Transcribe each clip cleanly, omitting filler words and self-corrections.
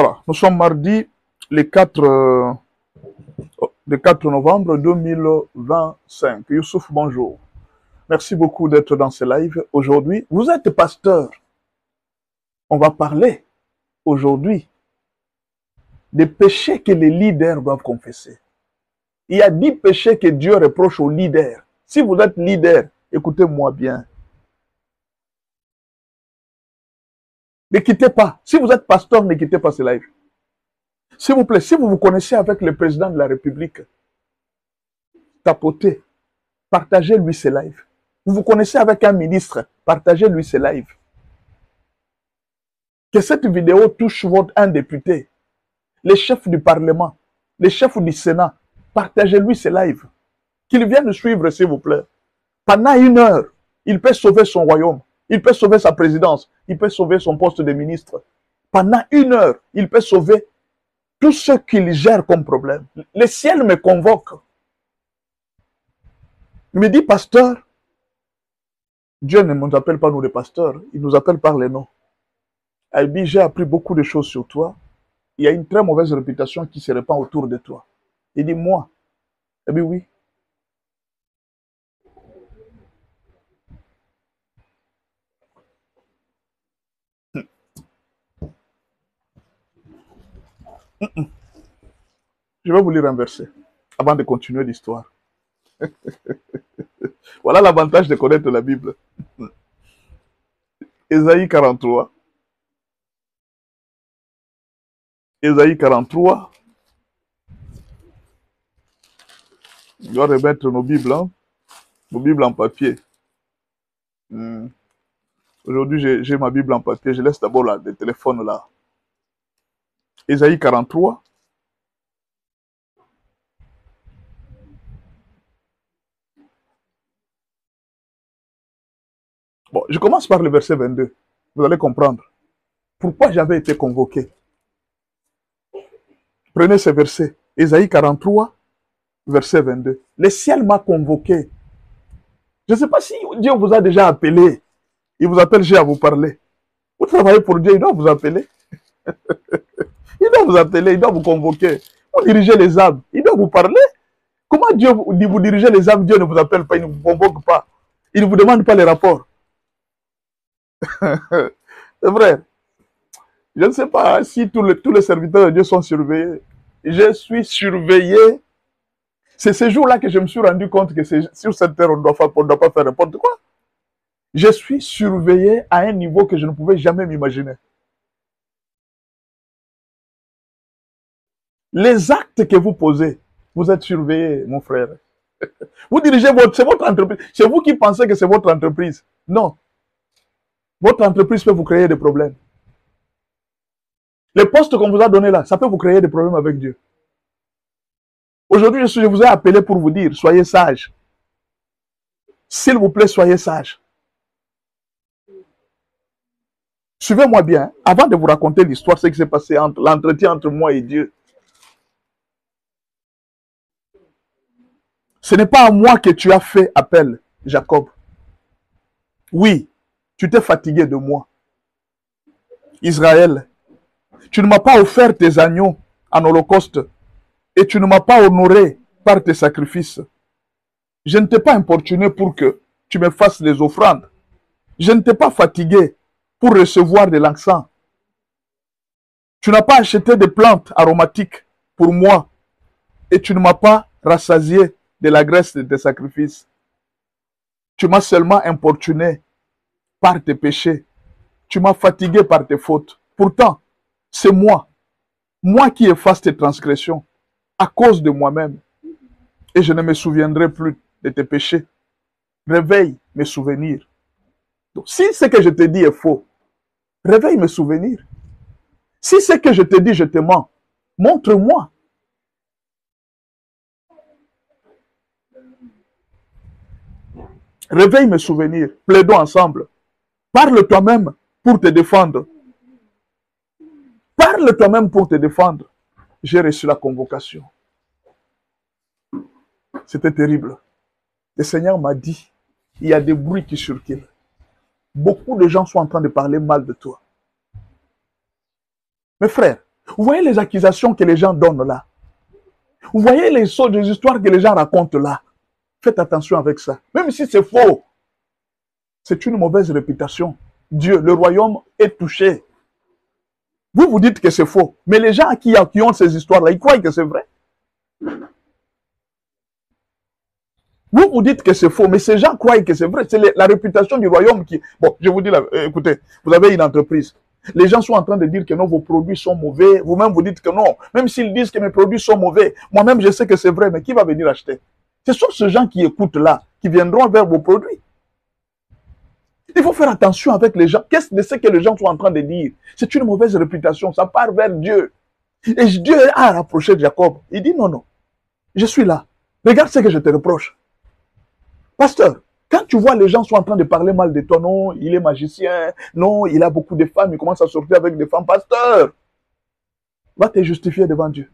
Voilà, nous sommes mardi le 4 novembre 2025. Youssouf, bonjour. Merci beaucoup d'être dans ce live aujourd'hui. Vous êtes pasteur. On va parler aujourd'hui des péchés que les leaders doivent confesser. Il y a 10 péchés que Dieu reproche aux leaders. Si vous êtes leader, écoutez-moi bien. Ne quittez pas. Si vous êtes pasteur, ne quittez pas ce live. S'il vous plaît, si vous vous connaissez avec le président de la République, tapotez, partagez-lui ce live. Vous vous connaissez avec un ministre, partagez-lui ce live. Que cette vidéo touche un député, les chefs du Parlement, les chefs du Sénat, partagez-lui ce live. Qu'il vienne suivre, s'il vous plaît. Pendant 1 heure, il peut sauver son royaume, il peut sauver sa présidence, il peut sauver son poste de ministre. Pendant 1 heure, il peut sauver tout ce qu'il gère comme problème. Le ciel me convoque. Il me dit, pasteur, Dieu ne nous appelle pas nous les pasteurs, il nous appelle par les noms. Il dit, j'ai appris beaucoup de choses sur toi. Il y a une très mauvaise réputation qui se répand autour de toi. Il dit, moi. Eh bien oui. Je vais vous lire un verset avant de continuer l'histoire. Voilà l'avantage de connaître la Bible. Ésaïe 43. Ésaïe 43. On doit remettre nos Bibles, hein? Nos Bibles en papier. Aujourd'hui, j'ai ma Bible en papier. Je laisse d'abord le téléphone là. Ésaïe 43. Bon, je commence par le verset 22. Vous allez comprendre pourquoi j'avais été convoqué. Prenez ce verset. Ésaïe 43, verset 22. Le ciel m'a convoqué. Je ne sais pas si Dieu vous a déjà appelé. Il vous appelle, j'ai à vous parler. Vous travaillez pour Dieu, il doit vous appeler. Il doit vous appeler, il doit vous convoquer. Vous dirigez les âmes, il doit vous parler. Comment Dieu vous dirigez les âmes, Dieu ne vous appelle pas, il ne vous convoque pas. Il ne vous demande pas les rapports. C'est vrai. Je ne sais pas si tous les serviteurs de Dieu sont surveillés. Je suis surveillé. C'est ce jour-là que je me suis rendu compte que sur cette terre, on ne doit pas faire n'importe quoi. Je suis surveillé à un niveau que je ne pouvais jamais m'imaginer. Les actes que vous posez, vous êtes surveillé, mon frère. Vous dirigez c'est votre entreprise. C'est vous qui pensez que c'est votre entreprise. Non. Votre entreprise peut vous créer des problèmes. Les postes qu'on vous a donnés là, ça peut vous créer des problèmes avec Dieu. Aujourd'hui, je vous ai appelé pour vous dire, soyez sages. S'il vous plaît, soyez sages. Suivez-moi bien. Avant de vous raconter l'histoire, ce qui s'est passé entre l'entretien entre moi et Dieu. Ce n'est pas à moi que tu as fait appel, Jacob. Oui, tu t'es fatigué de moi. Israël, tu ne m'as pas offert tes agneaux en holocauste et tu ne m'as pas honoré par tes sacrifices. Je ne t'ai pas importuné pour que tu me fasses des offrandes. Je ne t'ai pas fatigué pour recevoir de l'encens. Tu n'as pas acheté des plantes aromatiques pour moi et tu ne m'as pas rassasié de la graisse de tes sacrifices. Tu m'as seulement importuné par tes péchés. Tu m'as fatigué par tes fautes. Pourtant, c'est moi qui efface tes transgressions à cause de moi-même. Et je ne me souviendrai plus de tes péchés. Réveille mes souvenirs. Donc, si ce que je te dis est faux, réveille mes souvenirs. Si ce que je te dis, je te mens, montre-moi. Réveille mes souvenirs. Plaidons ensemble. Parle toi-même pour te défendre. Parle toi-même pour te défendre. J'ai reçu la convocation. C'était terrible. Le Seigneur m'a dit, il y a des bruits qui circulent. Beaucoup de gens sont en train de parler mal de toi. Mes frères, Vous voyez les accusations que les gens donnent là. Vous voyez les sauts des histoires que les gens racontent là. Faites attention avec ça. Même si c'est faux, c'est une mauvaise réputation. Dieu, le royaume est touché. Vous vous dites que c'est faux, mais les gens qui ont ces histoires-là, ils croient que c'est vrai. Vous vous dites que c'est faux, mais ces gens croient que c'est vrai. C'est la réputation du royaume qui... Bon, je vous dis, là, écoutez, vous avez une entreprise. Les gens sont en train de dire que non, vos produits sont mauvais. Vous-même, vous dites que non. Même s'ils disent que mes produits sont mauvais, moi-même, je sais que c'est vrai, mais qui va venir acheter? Ce sont ces gens qui écoutent là, qui viendront vers vos produits. Il faut faire attention avec les gens. Qu'est-ce que les gens sont en train de dire? C'est une mauvaise réputation. Ça part vers Dieu. Et Dieu a rapproché de Jacob. Il dit non, non. Je suis là. Regarde ce que je te reproche. Pasteur, quand tu vois les gens sont en train de parler mal de toi, non, il est magicien, non, il a beaucoup de femmes, il commence à sortir avec des femmes. Pasteur, va te justifier devant Dieu.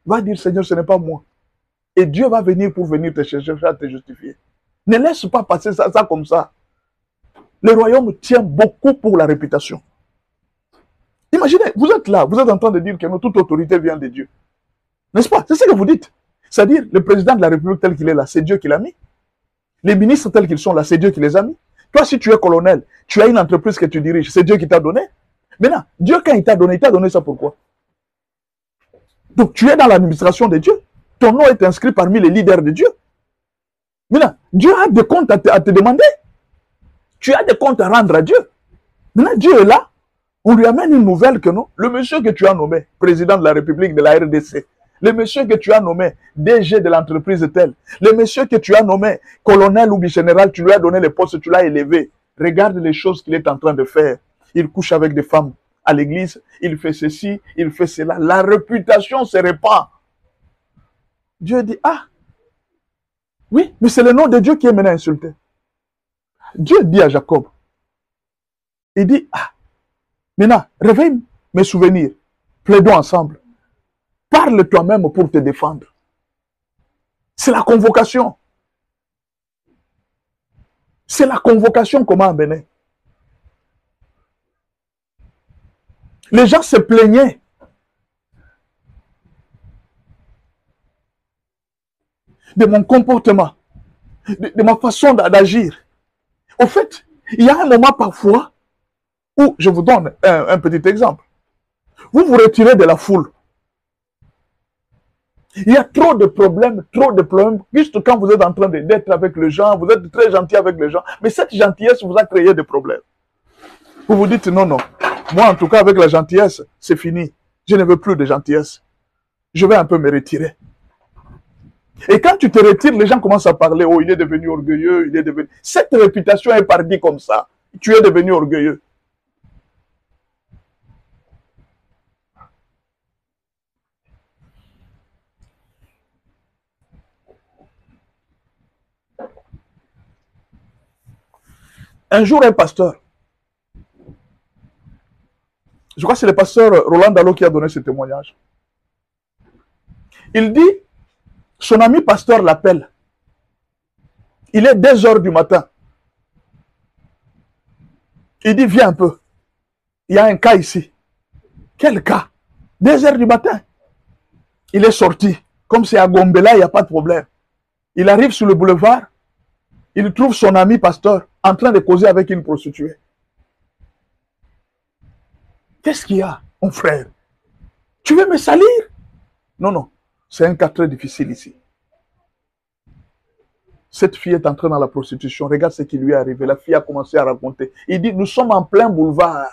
Va dire, Seigneur, ce n'est pas moi. Et Dieu va venir pour venir te chercher à te justifier. Ne laisse pas passer ça comme ça. Le royaume tient beaucoup pour la réputation. Imaginez, vous êtes là, vous êtes en train de dire que non, toute autorité vient de Dieu. N'est-ce pas? C'est ce que vous dites. C'est-à-dire, le président de la République tel qu'il est là, c'est Dieu qui l'a mis. Les ministres tels qu'ils sont là, c'est Dieu qui les a mis. Toi, si tu es colonel, tu as une entreprise que tu diriges, c'est Dieu qui t'a donné. Maintenant, Dieu, quand il t'a donné ça pourquoi? Donc, tu es dans l'administration de Dieu. Ton nom est inscrit parmi les leaders de Dieu. Maintenant, Dieu a des comptes à te demander. Tu as des comptes à rendre à Dieu. Maintenant, Dieu est là. On lui amène une nouvelle que non. Le monsieur que tu as nommé, président de la République de la RDC, le monsieur que tu as nommé DG de l'entreprise telle, le monsieur que tu as nommé colonel ou général, tu lui as donné le poste, tu l'as élevé. Regarde les choses qu'il est en train de faire. Il couche avec des femmes à l'église, il fait ceci, il fait cela. La réputation se répand. Dieu dit, ah, oui, mais c'est le nom de Dieu qui est maintenant insulté. Dieu dit à Jacob, il dit, ah, maintenant, réveille mes souvenirs, plaidons ensemble. Parle toi-même pour te défendre. C'est la convocation. C'est la convocation comment amener. Les gens se plaignaient. De mon comportement, de ma façon d'agir. Au fait, il y a un moment parfois où, je vous donne un petit exemple. Vous vous retirez de la foule. Il y a trop de problèmes, juste quand vous êtes en train d'être avec les gens, vous êtes très gentil avec les gens, mais cette gentillesse vous a créé des problèmes. Vous vous dites, non, non, moi en tout cas avec la gentillesse, c'est fini. Je ne veux plus de gentillesse. Je vais un peu me retirer. Et quand tu te retires, les gens commencent à parler, oh, il est devenu orgueilleux, il est devenu... Cette réputation est partie comme ça. Tu es devenu orgueilleux. Un jour, un pasteur, je crois que c'est le pasteur Roland Dallot qui a donné ce témoignage. Il dit, son ami pasteur l'appelle. Il est 2 heures du matin. Il dit, viens un peu. Il y a un cas ici. Quel cas? 2 heures du matin. Il est sorti. Comme c'est à Gombela, il n'y a pas de problème. Il arrive sur le boulevard. Il trouve son ami pasteur en train de causer avec une prostituée. Qu'est-ce qu'il y a, mon frère? Tu veux me salir? Non, non. C'est un cas très difficile ici. Cette fille est entrée dans la prostitution. Regarde ce qui lui est arrivé. La fille a commencé à raconter. Il dit, nous sommes en plein boulevard.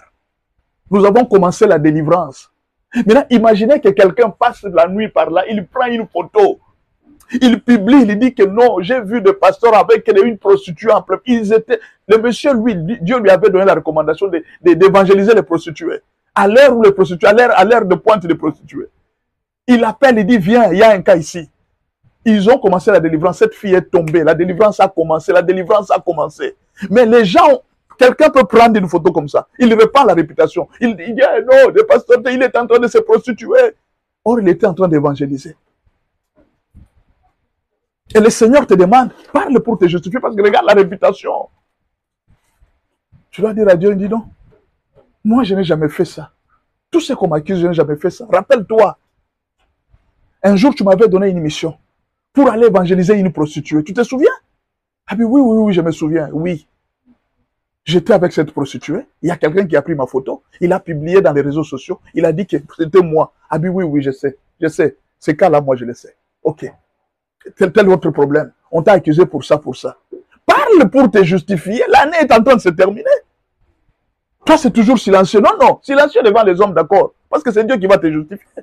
Nous avons commencé la délivrance. Maintenant, imaginez que quelqu'un passe la nuit par là. Il prend une photo. Il publie. Il dit que non, j'ai vu des pasteurs avec une prostituée en plein. Le monsieur, lui, Dieu lui avait donné la recommandation d'évangéliser les prostituées. À l'heure où les prostituées, à l'heure de pointe des prostituées. Il appelle, il dit, viens, il y a un cas ici. Ils ont commencé la délivrance. Cette fille est tombée. La délivrance a commencé. La délivrance a commencé. Mais les gens, quelqu'un peut prendre une photo comme ça. Il répand la réputation. Il dit, non, le pasteur, il est en train de se prostituer. Or, il était en train d'évangéliser. Et le Seigneur te demande, parle pour te justifier parce que regarde la réputation. Tu dois dire à Dieu, il dit non. Moi, je n'ai jamais fait ça. Tout ce qu'on m'accuse, je n'ai jamais fait ça. Rappelle-toi, un jour, tu m'avais donné une mission pour aller évangéliser une prostituée. Tu te souviens? Ah oui, oui, oui, oui, je me souviens, oui. J'étais avec cette prostituée. Il y a quelqu'un qui a pris ma photo. Il a publié dans les réseaux sociaux. Il a dit que c'était moi. Ah oui, oui, oui, je sais. Je sais. Ces cas-là, moi, je le sais. OK. Tel autre problème. On t'a accusé pour ça, pour ça. Parle pour te justifier. L'année est en train de se terminer. Toi, c'est toujours silencieux. Non, non. Silencieux devant les hommes, d'accord. Parce que c'est Dieu qui va te justifier.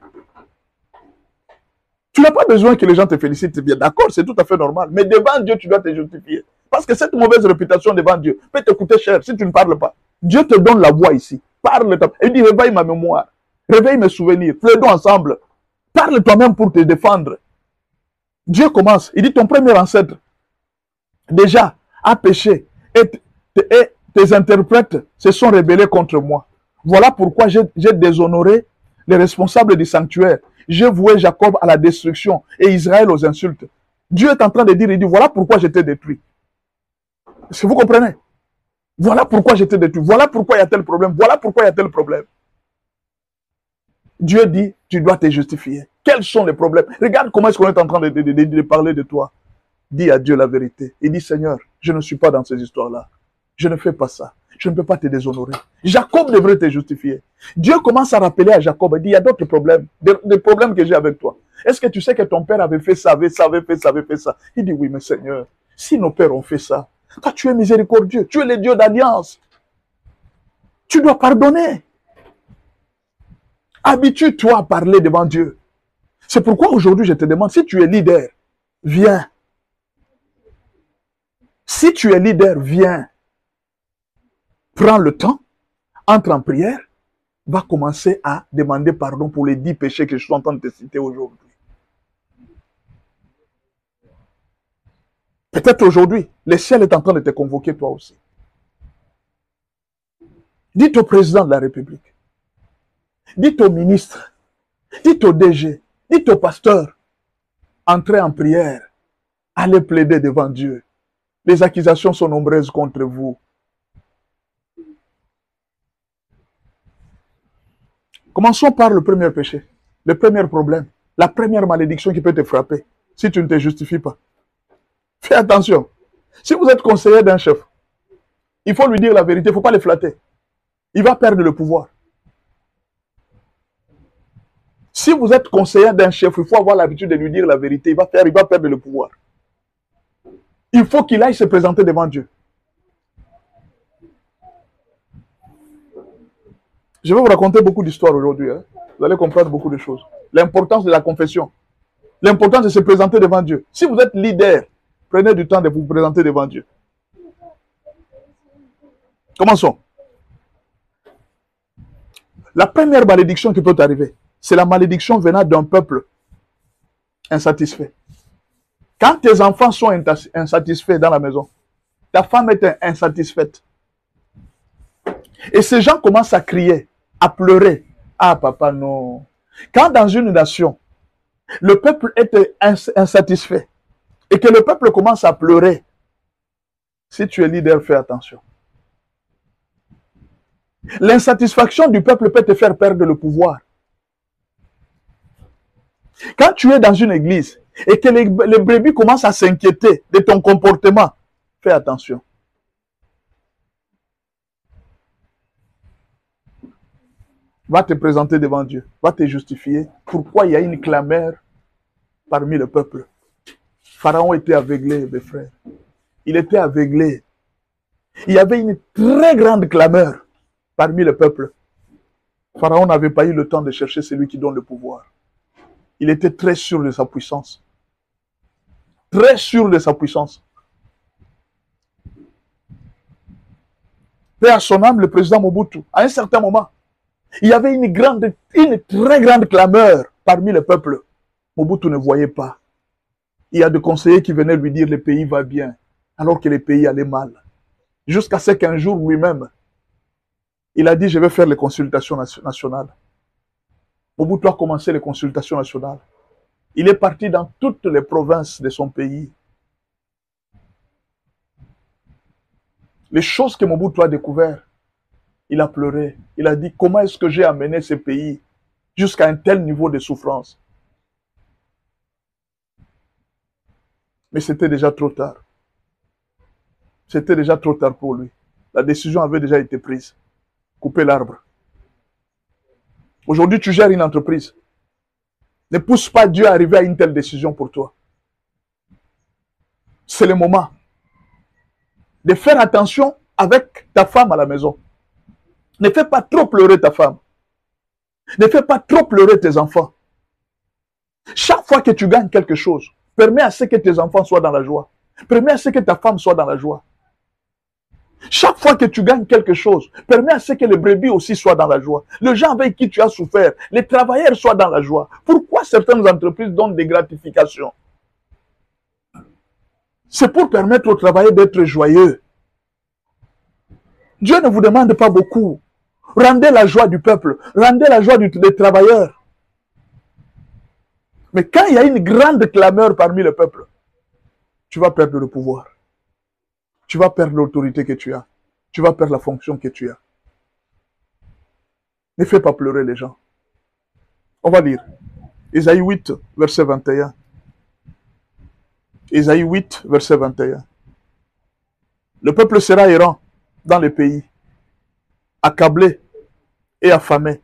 Tu n'as pas besoin que les gens te félicitent. Bien, d'accord, c'est tout à fait normal. Mais devant Dieu, tu dois te justifier. Parce que cette mauvaise réputation devant Dieu peut te coûter cher si tu ne parles pas. Dieu te donne la voix ici. Parle. Il dit, réveille ma mémoire. Réveille mes souvenirs. Plaidons ensemble. Parle toi-même pour te défendre. Dieu commence. Il dit, ton premier ancêtre, déjà, a péché. Et tes interprètes se sont rebellés contre moi. Voilà pourquoi j'ai déshonoré les responsables du sanctuaire. J'ai voué Jacob à la destruction et Israël aux insultes. Dieu est en train de dire, il dit, voilà pourquoi j'étais détruit. Est-ce que vous comprenez? Voilà pourquoi j'étais détruit. Voilà pourquoi il y a tel problème. Voilà pourquoi il y a tel problème. Dieu dit, tu dois te justifier. Quels sont les problèmes? Regarde comment est-ce qu'on est en train de parler de toi. Dis à Dieu la vérité. Il dit, Seigneur, je ne suis pas dans ces histoires-là. Je ne fais pas ça. Je ne peux pas te déshonorer. Jacob devrait te justifier. Dieu commence à rappeler à Jacob, il dit, il y a d'autres problèmes, des problèmes que j'ai avec toi. Est-ce que tu sais que ton père avait fait ça, avait fait ça? Il dit, oui, mais Seigneur, si nos pères ont fait ça, toi tu es miséricordieux, tu es le Dieu d'alliance. Tu dois pardonner. Habitue-toi à parler devant Dieu. C'est pourquoi aujourd'hui je te demande, si tu es leader, viens. Si tu es leader, viens. Prends le temps, entre en prière, va commencer à demander pardon pour les 10 péchés que je suis en train de te citer aujourd'hui. Peut-être aujourd'hui, le ciel est en train de te convoquer toi aussi. Dites au président de la République, dites au ministre, dites au DG, dites au pasteur, entrez en prière, allez plaider devant Dieu. Les accusations sont nombreuses contre vous. Commençons par le premier péché, le premier problème, la première malédiction qui peut te frapper si tu ne te justifies pas. Fais attention. Si vous êtes conseiller d'un chef, il faut lui dire la vérité, il ne faut pas le flatter. Il va perdre le pouvoir. Si vous êtes conseiller d'un chef, il faut avoir l'habitude de lui dire la vérité, il va perdre le pouvoir. Il faut qu'il aille se présenter devant Dieu. Je vais vous raconter beaucoup d'histoires aujourd'hui. Hein. Vous allez comprendre beaucoup de choses. L'importance de la confession. L'importance de se présenter devant Dieu. Si vous êtes leader, prenez du temps de vous présenter devant Dieu. Commençons. La première malédiction qui peut t'arriver, c'est la malédiction venant d'un peuple insatisfait. Quand tes enfants sont insatisfaits dans la maison, ta femme est insatisfaite. Et ces gens commencent à crier, à pleurer. Ah papa, non. Quand dans une nation, le peuple est insatisfait et que le peuple commence à pleurer, si tu es leader, fais attention. L'insatisfaction du peuple peut te faire perdre le pouvoir. Quand tu es dans une église et que les brebis commencent à s'inquiéter de ton comportement, fais attention. Va te présenter devant Dieu, va te justifier. Pourquoi il y a une clameur parmi le peuple? Pharaon était aveuglé, mes frères. Il était aveuglé. Il y avait une très grande clameur parmi le peuple. Pharaon n'avait pas eu le temps de chercher celui qui donne le pouvoir. Il était très sûr de sa puissance. Très sûr de sa puissance. Paix à son âme, le président Mobutu, à un certain moment, il y avait une très grande clameur parmi le peuple. Mobutu ne voyait pas. Il y a des conseillers qui venaient lui dire le pays va bien, alors que le pays allait mal. Jusqu'à ce qu'un jour lui-même, il a dit je vais faire les consultations nationales. Mobutu a commencé les consultations nationales. Il est parti dans toutes les provinces de son pays. Les choses que Mobutu a découvertes, Il a pleuré. Il a dit, comment est-ce que j'ai amené ce pays jusqu'à un tel niveau de souffrance? Mais c'était déjà trop tard. C'était déjà trop tard pour lui. La décision avait déjà été prise. Couper l'arbre. Aujourd'hui, tu gères une entreprise. Ne pousse pas Dieu à arriver à une telle décision pour toi. C'est le moment de faire attention avec ta femme à la maison. Ne fais pas trop pleurer ta femme. Ne fais pas trop pleurer tes enfants. Chaque fois que tu gagnes quelque chose, permets à ce que tes enfants soient dans la joie. Permets à ce que ta femme soit dans la joie. Chaque fois que tu gagnes quelque chose, permets à ce que les brebis aussi soient dans la joie. Les gens avec qui tu as souffert, les travailleurs soient dans la joie. Pourquoi certaines entreprises donnent des gratifications? C'est pour permettre aux travailleurs d'être joyeux. Dieu ne vous demande pas beaucoup. Rendez la joie du peuple, rendez la joie des travailleurs. Mais quand il y a une grande clameur parmi le peuple, tu vas perdre le pouvoir. Tu vas perdre l'autorité que tu as. Tu vas perdre la fonction que tu as. Ne fais pas pleurer les gens. On va lire. Ésaïe 8, verset 21. Ésaïe 8, verset 21. Le peuple sera errant dans les pays, accablé et affamé.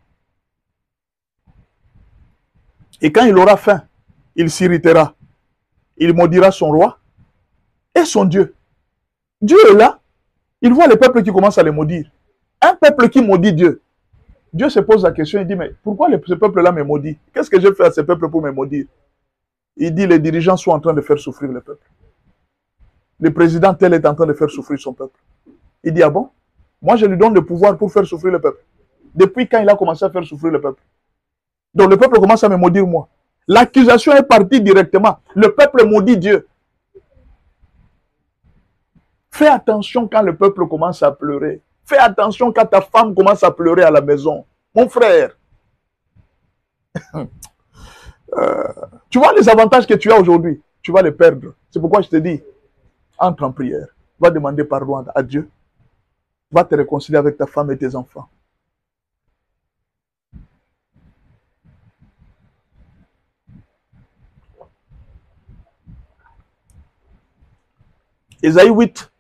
Et quand il aura faim, il s'irritera. Il maudira son roi et son Dieu. Dieu est là. Il voit les peuples qui commencent à les maudire. Un peuple qui maudit Dieu. Dieu se pose la question, il dit, mais pourquoi ce peuple-là me maudit? Qu'est-ce que j'ai fait à ce peuple pour me maudire? Il dit, les dirigeants sont en train de faire souffrir le peuple. Le président tel est en train de faire souffrir son peuple. Il dit, ah bon? Moi, je lui donne le pouvoir pour faire souffrir le peuple. Depuis quand il a commencé à faire souffrir le peuple? Donc le peuple commence à me maudire moi. L'accusation est partie directement. Le peuple maudit Dieu. Fais attention quand le peuple commence à pleurer. Fais attention quand ta femme commence à pleurer à la maison. Mon frère. Tu vois les avantages que tu as aujourd'hui, tu vas les perdre. C'est pourquoi je te dis, entre en prière. Va demander pardon à Dieu. Va te réconcilier avec ta femme et tes enfants. Ésaïe 8,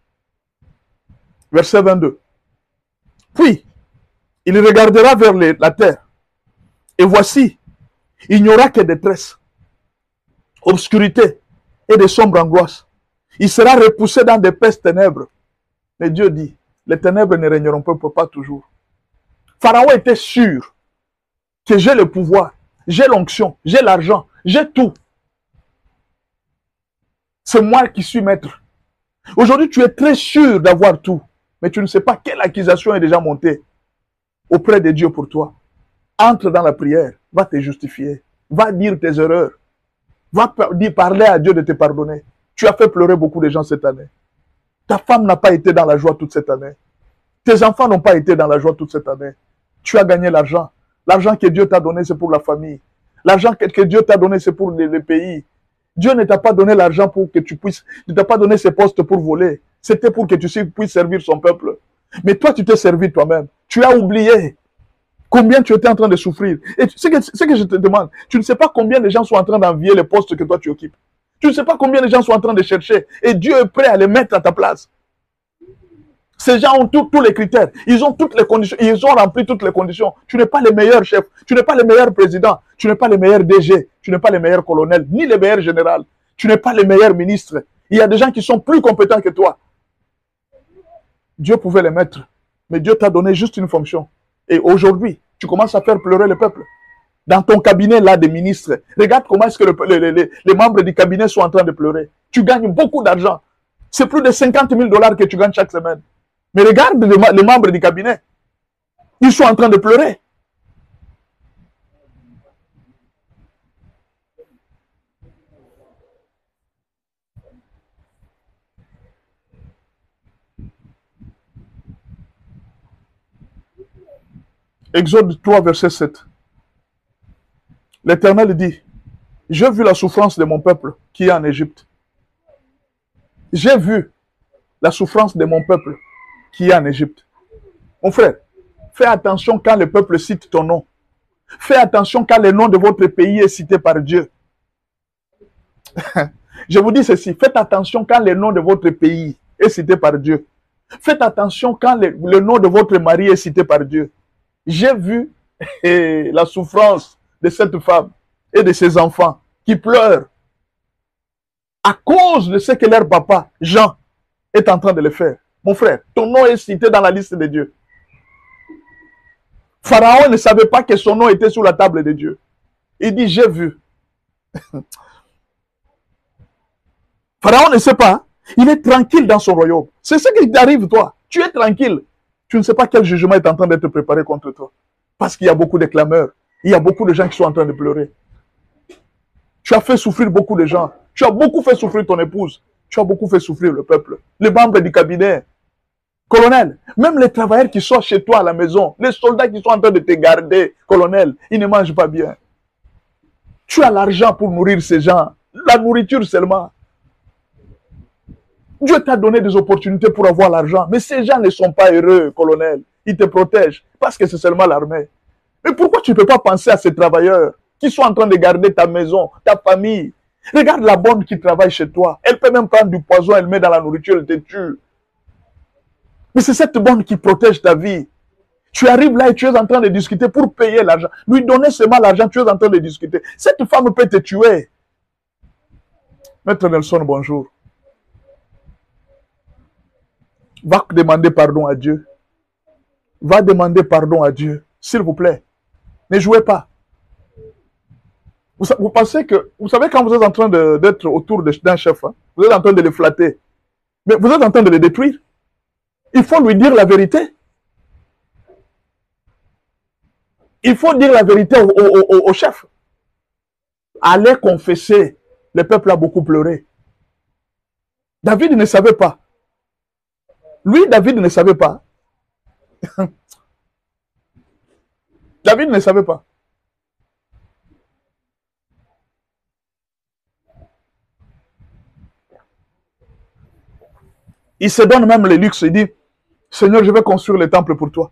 verset 22. Puis, il regardera vers la terre. Et voici, il n'y aura que détresse, obscurité et de sombres angoisses. Il sera repoussé dans d'épaisses ténèbres. Mais Dieu dit, les ténèbres ne régneront pas toujours. Pharaon était sûr que j'ai le pouvoir, j'ai l'onction, j'ai l'argent, j'ai tout. C'est moi qui suis maître. Aujourd'hui, tu es très sûr d'avoir tout, mais tu ne sais pas quelle accusation est déjà montée auprès de Dieu pour toi. Entre dans la prière, va te justifier, va dire tes erreurs, va parler à Dieu de te pardonner. Tu as fait pleurer beaucoup de gens cette année. Ta femme n'a pas été dans la joie toute cette année. Tes enfants n'ont pas été dans la joie toute cette année. Tu as gagné l'argent. L'argent que Dieu t'a donné, c'est pour la famille. L'argent que Dieu t'a donné, c'est pour le pays. Dieu ne t'a pas donné l'argent pour que tu puisses, ne t'a pas donné ces postes pour voler. C'était pour que tu puisses servir son peuple. Mais toi, tu t'es servi toi-même. Tu as oublié combien tu étais en train de souffrir. Et ce que je te demande, tu ne sais pas combien de gens sont en train d'envier les postes que toi tu occupes. Tu ne sais pas combien de gens sont en train de chercher. Et Dieu est prêt à les mettre à ta place. Ces gens ont tous les critères. Ils ont toutes les conditions. Ils ont rempli toutes les conditions. Tu n'es pas le meilleur chef. Tu n'es pas le meilleur président. Tu n'es pas le meilleur DG. Tu n'es pas le meilleur colonel. Ni le meilleur général. Tu n'es pas le meilleur ministre. Il y a des gens qui sont plus compétents que toi. Dieu pouvait les mettre. Mais Dieu t'a donné juste une fonction. Et aujourd'hui, tu commences à faire pleurer le peuple. Dans ton cabinet là des ministres, regarde comment est-ce que les membres du cabinet sont en train de pleurer. Tu gagnes beaucoup d'argent. C'est plus de 50 000 $ que tu gagnes chaque semaine. Mais regarde les membres du cabinet. Ils sont en train de pleurer. Exode 3, verset 7. L'Éternel dit, j'ai vu la souffrance de mon peuple qui est en Égypte. J'ai vu la souffrance de mon peuple qui est en Égypte. Mon frère, Fais attention quand le peuple cite ton nom. Fais attention quand le nom de votre pays est cité par Dieu. Je vous dis ceci, faites attention quand le nom de votre pays est cité par Dieu. Faites attention quand le nom de votre mari est cité par Dieu. J'ai vu la souffrance de cette femme et de ses enfants qui pleurent à cause de ce que leur papa, Jean, est en train de le faire. Mon frère, ton nom est cité dans la liste de Dieu. Pharaon ne savait pas que son nom était sur la table de Dieu. Il dit, j'ai vu. Pharaon ne sait pas. Il est tranquille dans son royaume. C'est ce qui t'arrive, toi. Tu es tranquille. Tu ne sais pas quel jugement est en train d'être préparé contre toi. Parce qu'il y a beaucoup de clameurs. Il y a beaucoup de gens qui sont en train de pleurer. Tu as fait souffrir beaucoup de gens. Tu as beaucoup fait souffrir ton épouse. Tu as beaucoup fait souffrir le peuple. Les membres du cabinet. Colonel, même les travailleurs qui sont chez toi à la maison, les soldats qui sont en train de te garder, colonel, ils ne mangent pas bien. Tu as l'argent pour nourrir ces gens. La nourriture seulement. Dieu t'a donné des opportunités pour avoir l'argent. Mais ces gens ne sont pas heureux, colonel. Ils te protègent parce que c'est seulement l'armée. Mais pourquoi tu ne peux pas penser à ces travailleurs qui sont en train de garder ta maison, ta famille? Regarde la bonne qui travaille chez toi. Elle peut même prendre du poison, elle met dans la nourriture, elle te tue. Mais c'est cette bonne qui protège ta vie. Tu arrives là et tu es en train de discuter pour payer l'argent. Lui donner seulement l'argent, tu es en train de discuter. Cette femme peut te tuer. Maître Nelson, bonjour. Va demander pardon à Dieu. Va demander pardon à Dieu. S'il vous plaît. Ne jouez pas. Vous pensez que... Vous savez quand vous êtes en train d'être autour d'un chef, hein, vous êtes en train de le flatter. Mais vous êtes en train de le détruire. Il faut lui dire la vérité. Il faut dire la vérité au chef. Allez confesser. Le peuple a beaucoup pleuré. David ne savait pas. Lui, David ne savait pas. David ne savait pas. Il se donne même le luxe. Il dit, Seigneur, je vais construire le temple pour toi.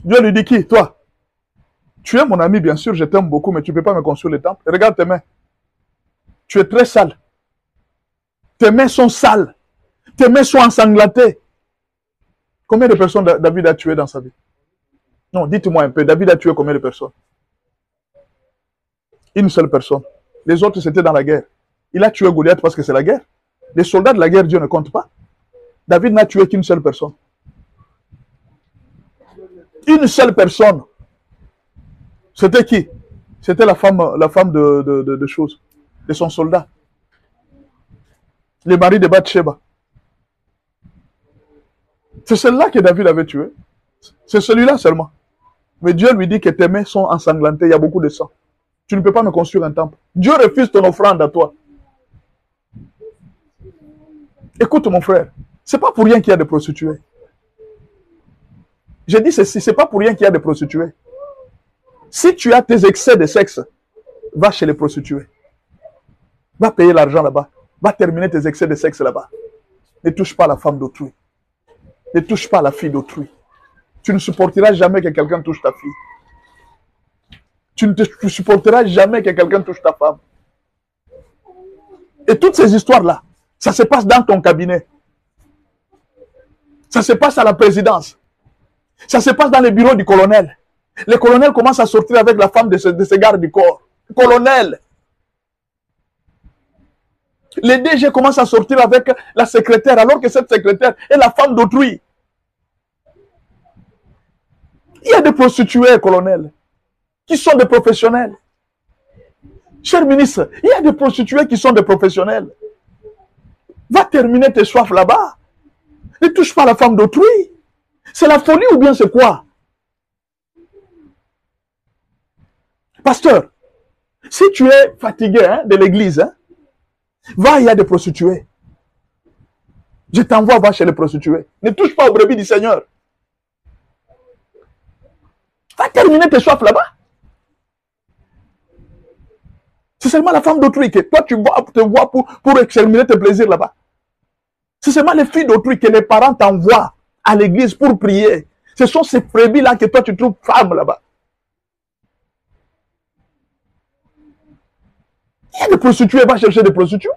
Dieu lui dit qui? Toi. Tu es mon ami, bien sûr, je t'aime beaucoup, mais tu ne peux pas me construire le temple. Regarde tes mains. Tu es très sale. Tes mains sont sales. Tes mains sont ensanglantées. Combien de personnes David a tué dans sa vie? Non, dites-moi un peu. David a tué combien de personnes? Une seule personne. Les autres, c'était dans la guerre. Il a tué Goliath parce que c'est la guerre. Les soldats de la guerre, Dieu ne compte pas. David n'a tué qu'une seule personne. Une seule personne. C'était qui? C'était la femme de chose, de son soldat. Le mari de Bathsheba. C'est celle-là que David avait tué. C'est celui-là seulement. Mais Dieu lui dit que tes mains sont ensanglantées, il y a beaucoup de sang. Tu ne peux pas me construire un temple. Dieu refuse ton offrande à toi. Écoute mon frère, c'est pas pour rien qu'il y a des prostituées. J'ai dit ceci, c'est pas pour rien qu'il y a des prostituées. Si tu as tes excès de sexe, va chez les prostituées. Va payer l'argent là-bas. Va terminer tes excès de sexe là-bas. Ne touche pas la femme d'autrui. Ne touche pas la fille d'autrui. Tu ne supporteras jamais que quelqu'un touche ta fille. Tu ne supporteras jamais que quelqu'un touche ta femme. Et toutes ces histoires-là, ça se passe dans ton cabinet. Ça se passe à la présidence. Ça se passe dans les bureaux du colonel. Le colonel commence à sortir avec la femme de ses gardes du corps. Colonel. Le DG commence à sortir avec la secrétaire, alors que cette secrétaire est la femme d'autrui. Il y a des prostituées, colonel, qui sont des professionnels. Cher ministre, il y a des prostituées qui sont des professionnels. Va terminer tes soifs là-bas. Ne touche pas la femme d'autrui. C'est la folie ou bien c'est quoi? Pasteur, si tu es fatigué de l'église, va, il y a des prostituées. Je t'envoie, va chez les prostituées. Ne touche pas aux brebis du Seigneur. Va terminer tes soifs là-bas. C'est seulement la femme d'autrui que toi tu te vois pour exterminer tes plaisirs là-bas. C'est seulement les filles d'autrui que les parents t'envoient à l'église pour prier. Ce sont ces brebis-là que toi, tu trouves femmes là-bas. Il y a des prostituées, va chercher des prostituées.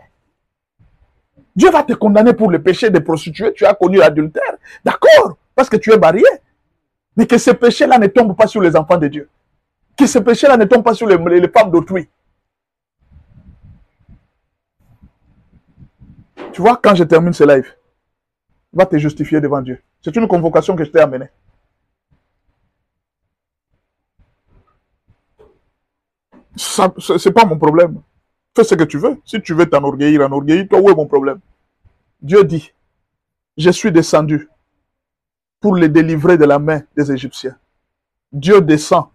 Dieu va te condamner pour le péché des prostituées. Tu as connu l'adultère. D'accord, parce que tu es marié. Mais que ce péché-là ne tombe pas sur les enfants de Dieu. Que ce péché-là ne tombe pas sur les femmes d'autrui. Tu vois, quand je termine ce live, va te justifier devant Dieu. C'est une convocation que je t'ai amenée. Ce n'est pas mon problème. Fais ce que tu veux. Si tu veux t'enorgueillir, enorgueillis-toi. Où est mon problème? Dieu dit, je suis descendu pour les délivrer de la main des Égyptiens. Dieu descend.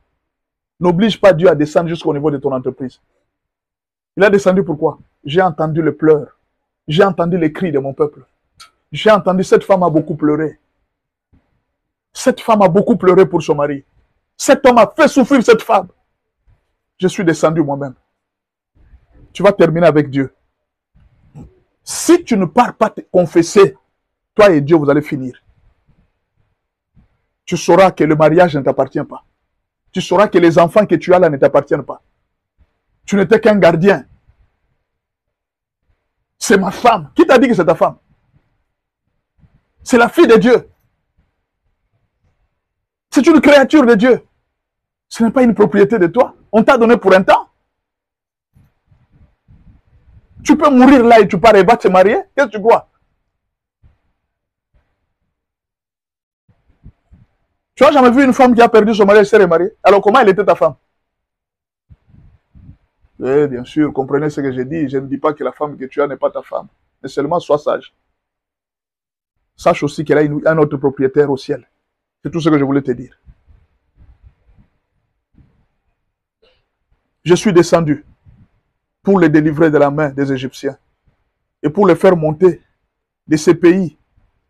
N'oblige pas Dieu à descendre jusqu'au niveau de ton entreprise. Il a descendu pourquoi? J'ai entendu le pleur. J'ai entendu les cris de mon peuple. J'ai entendu cette femme a beaucoup pleuré. Cette femme a beaucoup pleuré pour son mari. Cet homme a fait souffrir cette femme. Je suis descendu moi-même. Tu vas terminer avec Dieu. Si tu ne pars pas te confesser, toi et Dieu, vous allez finir. Tu sauras que le mariage ne t'appartient pas. Tu sauras que les enfants que tu as là ne t'appartiennent pas. Tu n'étais qu'un gardien. C'est ma femme. Qui t'a dit que c'est ta femme? C'est la fille de Dieu. C'est une créature de Dieu. Ce n'est pas une propriété de toi. On t'a donné pour un temps. Tu peux mourir là et tu pars et vas te marier. Qu'est-ce que tu crois? Tu n'as jamais vu une femme qui a perdu son mari et s'est remariée? Alors comment elle était ta femme? Eh bien sûr, comprenez ce que je dis. Je ne dis pas que la femme que tu as n'est pas ta femme. Mais seulement sois sage. Sache aussi qu'elle a un autre propriétaire au ciel. C'est tout ce que je voulais te dire. Je suis descendu pour les délivrer de la main des Égyptiens et pour les faire monter de ces pays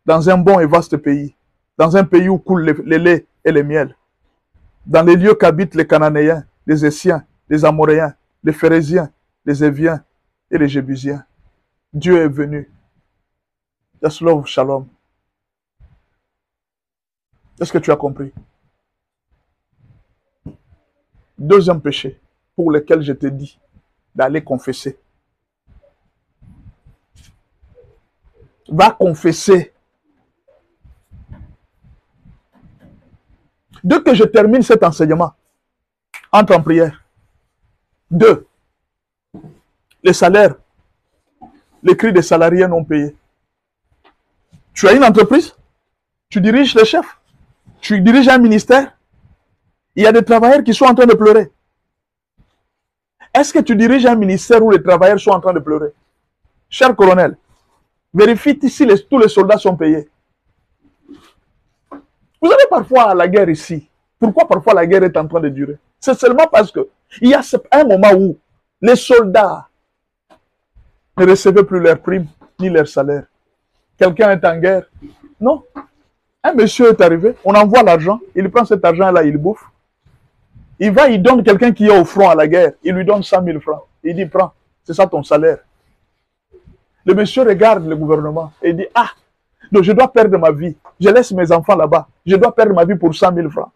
dans un bon et vaste pays, dans un pays où coulent les laits et les miels, dans les lieux qu'habitent les Cananéens, les Essiens, les Amoréens, les Phérésiens, les Éviens et les Jébusiens. Dieu est venu. Yaslov Shalom. Est-ce que tu as compris? Deuxième péché pour lequel je te dis d'aller confesser. Va confesser. Dès que je termine cet enseignement, entre en prière. 2. Les salaires, les cris des salariés non payés. Tu as une entreprise, tu diriges les chefs, tu diriges un ministère, il y a des travailleurs qui sont en train de pleurer. Est-ce que tu diriges un ministère où les travailleurs sont en train de pleurer? Cher colonel, vérifie si tous les soldats sont payés. Vous avez parfois la guerre ici. Pourquoi parfois la guerre est en train de durer? C'est seulement parce que il y a un moment où les soldats ne recevaient plus leurs primes ni leurs salaires. Quelqu'un est en guerre. Non. Un monsieur est arrivé, on envoie l'argent, il prend cet argent-là, il bouffe. Il va, il donne quelqu'un qui est au front à la guerre, il lui donne 100 000 francs. Il dit, prends, c'est ça ton salaire. Le monsieur regarde le gouvernement et dit, ah, donc je dois perdre ma vie. Je laisse mes enfants là-bas. Je dois perdre ma vie pour 100 000 francs.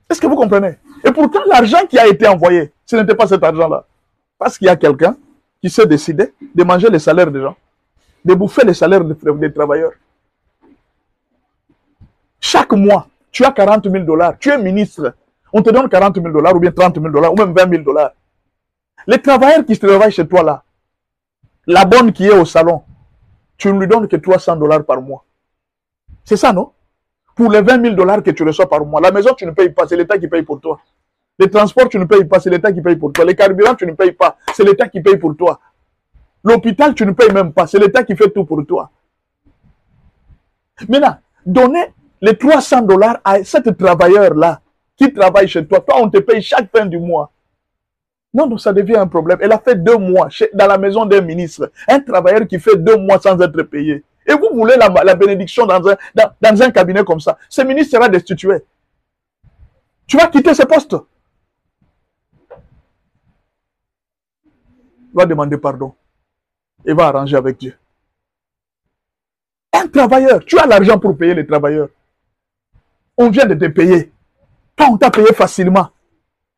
Est-ce que vous comprenez? Et pourtant, l'argent qui a été envoyé, ce n'était pas cet argent-là. Parce qu'il y a quelqu'un qui s'est décidé de manger les salaires des gens, de bouffer les salaires des travailleurs. Chaque mois, tu as 40 000 $. Tu es ministre. On te donne 40 000 $ ou bien 30 000 $ ou même 20 000 $. Les travailleurs qui travaillent chez toi là, la bonne qui est au salon, tu ne lui donnes que 300 $ par mois. C'est ça, non? Pour les 20 000 $ que tu reçois par mois, la maison, tu ne payes pas, c'est l'État qui paye pour toi. Les transports, tu ne payes pas, c'est l'État qui paye pour toi. Les carburants, tu ne payes pas, c'est l'État qui paye pour toi. L'hôpital, tu ne payes même pas, c'est l'État qui fait tout pour toi. Maintenant, donnez les 300 $ à cet travailleur-là qui travaille chez toi. Toi, on te paye chaque fin du mois. Non, donc ça devient un problème. Elle a fait 2 mois dans la maison d'un ministre. Un travailleur qui fait 2 mois sans être payé. Et vous voulez la bénédiction dans un cabinet comme ça. Ce ministre sera destitué. Tu vas quitter ce poste. Va demander pardon. Et va arranger avec Dieu. Un travailleur, tu as l'argent pour payer les travailleurs. On vient de te payer. Toi, on t'a payé facilement.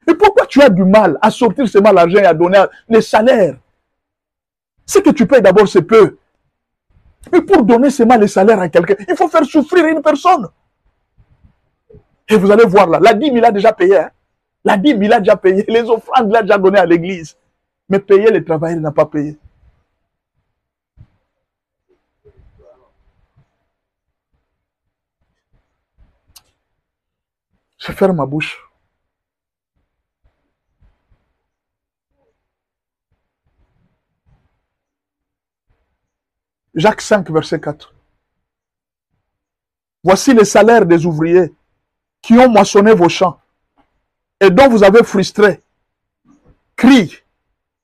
Et pourquoi tu as du mal à sortir seulement l'argent et à donner les salaires? Ce que tu payes d'abord, c'est peu. Mais pour donner seulement les salaires à quelqu'un, il faut faire souffrir une personne. Et vous allez voir là, la dîme, il a déjà payé. Hein? La dîme, il a déjà payé. Les offrandes, il a déjà donné à l'église. Mais payer les travailleurs, il n'a pas payé. Je ferme ma bouche. Jacques 5, verset 4. Voici les salaires des ouvriers qui ont moissonné vos champs et dont vous avez frustré. Cris.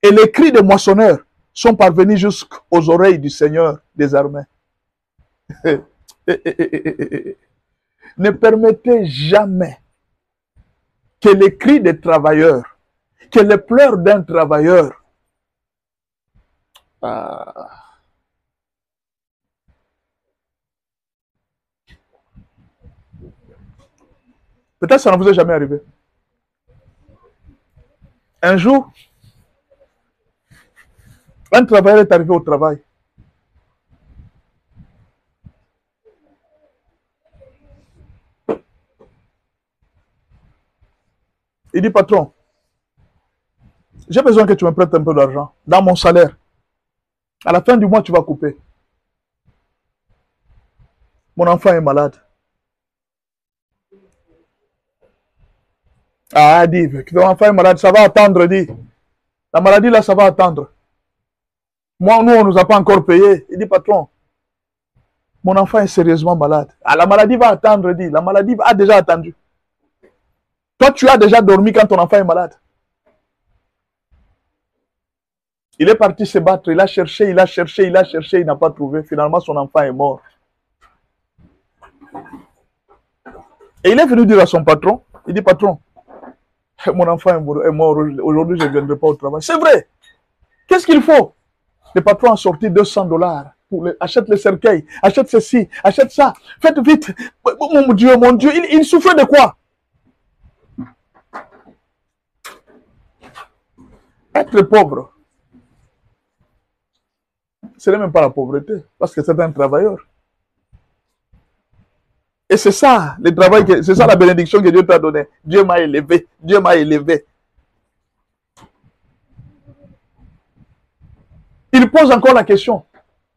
Et les cris des moissonneurs sont parvenus jusqu'aux oreilles du Seigneur des armées. Ne permettez jamais que les cris des travailleurs, que les pleurs d'un travailleur, peut-être ça ne vous est jamais arrivé. Un jour, un travailleur est arrivé au travail. Il dit, patron, j'ai besoin que tu me prêtes un peu d'argent dans mon salaire. À la fin du mois, tu vas couper. Mon enfant est malade. Ah, dit, ton enfant est malade, ça va attendre, dit. La maladie, là, ça va attendre. Moi, nous, on ne nous a pas encore payé. Il dit, patron, mon enfant est sérieusement malade. Ah, la maladie va attendre, dit. La maladie a déjà attendu. Toi, tu as déjà dormi quand ton enfant est malade. Il est parti se battre, il a cherché, il n'a pas trouvé. Finalement, son enfant est mort. Et il est venu dire à son patron, il dit, patron, mon enfant est mort, aujourd'hui je ne viendrai pas au travail. C'est vrai. Qu'est-ce qu'il faut? Le patron a sorti $200. Achète le cercueil, achète ceci, achète ça. Faites vite. Mon Dieu, il souffrait de quoi? Être pauvre, ce n'est même pas la pauvreté, parce que c'est un travailleur. Et c'est ça, le travail, c'est ça la bénédiction que Dieu t'a donnée. Dieu m'a élevé, Dieu m'a élevé. Il pose encore la question.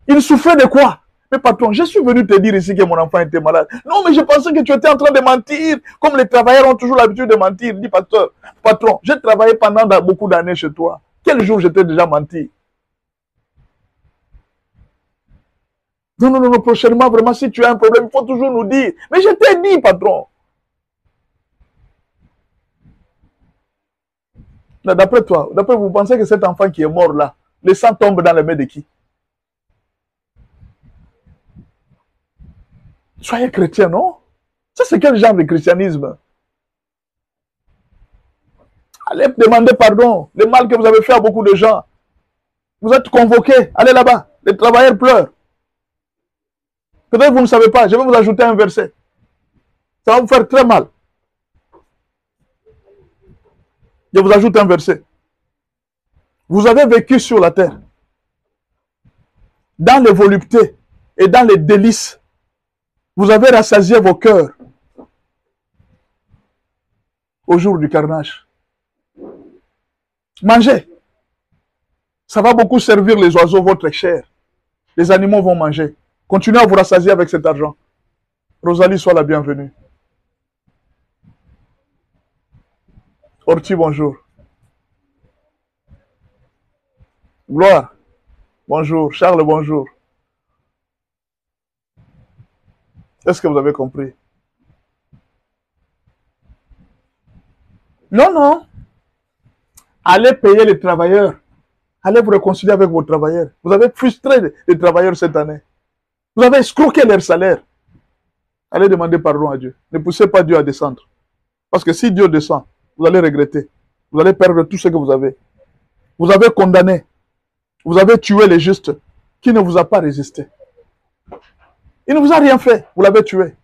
Il souffrait de quoi? Mais patron, je suis venu te dire ici que mon enfant était malade. Non, mais je pensais que tu étais en train de mentir. Comme les travailleurs ont toujours l'habitude de mentir. Il dit, patron, j'ai travaillé pendant beaucoup d'années chez toi. Quel jour je t'ai déjà menti? Non, prochainement, vraiment, si tu as un problème, il faut toujours nous dire. Mais je t'ai dit, patron. D'après toi, d'après vous pensez que cet enfant qui est mort là, le sang tombe dans les mains de qui? Soyez chrétien, non? Ça, c'est quel genre de christianisme? Allez demander pardon. Le mal que vous avez fait à beaucoup de gens. Vous êtes convoqués. Allez là-bas. Les travailleurs pleurent. Peut-être que vous ne savez pas. Je vais vous ajouter un verset. Ça va vous faire très mal. Je vous ajoute un verset. Vous avez vécu sur la terre. Dans les voluptés et dans les délices. Vous avez rassasié vos cœurs. Au jour du carnage. Mangez. Ça va beaucoup servir les oiseaux, votre chair. Les animaux vont manger. Continuez à vous rassasier avec cet argent. Rosalie, sois la bienvenue. Orti, bonjour. Gloire, bonjour. Charles, bonjour. Est-ce que vous avez compris? Non. Allez payer les travailleurs. Allez vous réconcilier avec vos travailleurs. Vous avez frustré les travailleurs cette année. Vous avez escroqué leur salaire. Allez demander pardon à Dieu. Ne poussez pas Dieu à descendre. Parce que si Dieu descend, vous allez regretter. Vous allez perdre tout ce que vous avez. Vous avez condamné. Vous avez tué les justes qui ne vous a pas résisté. Il ne vous a rien fait, vous l'avez tué.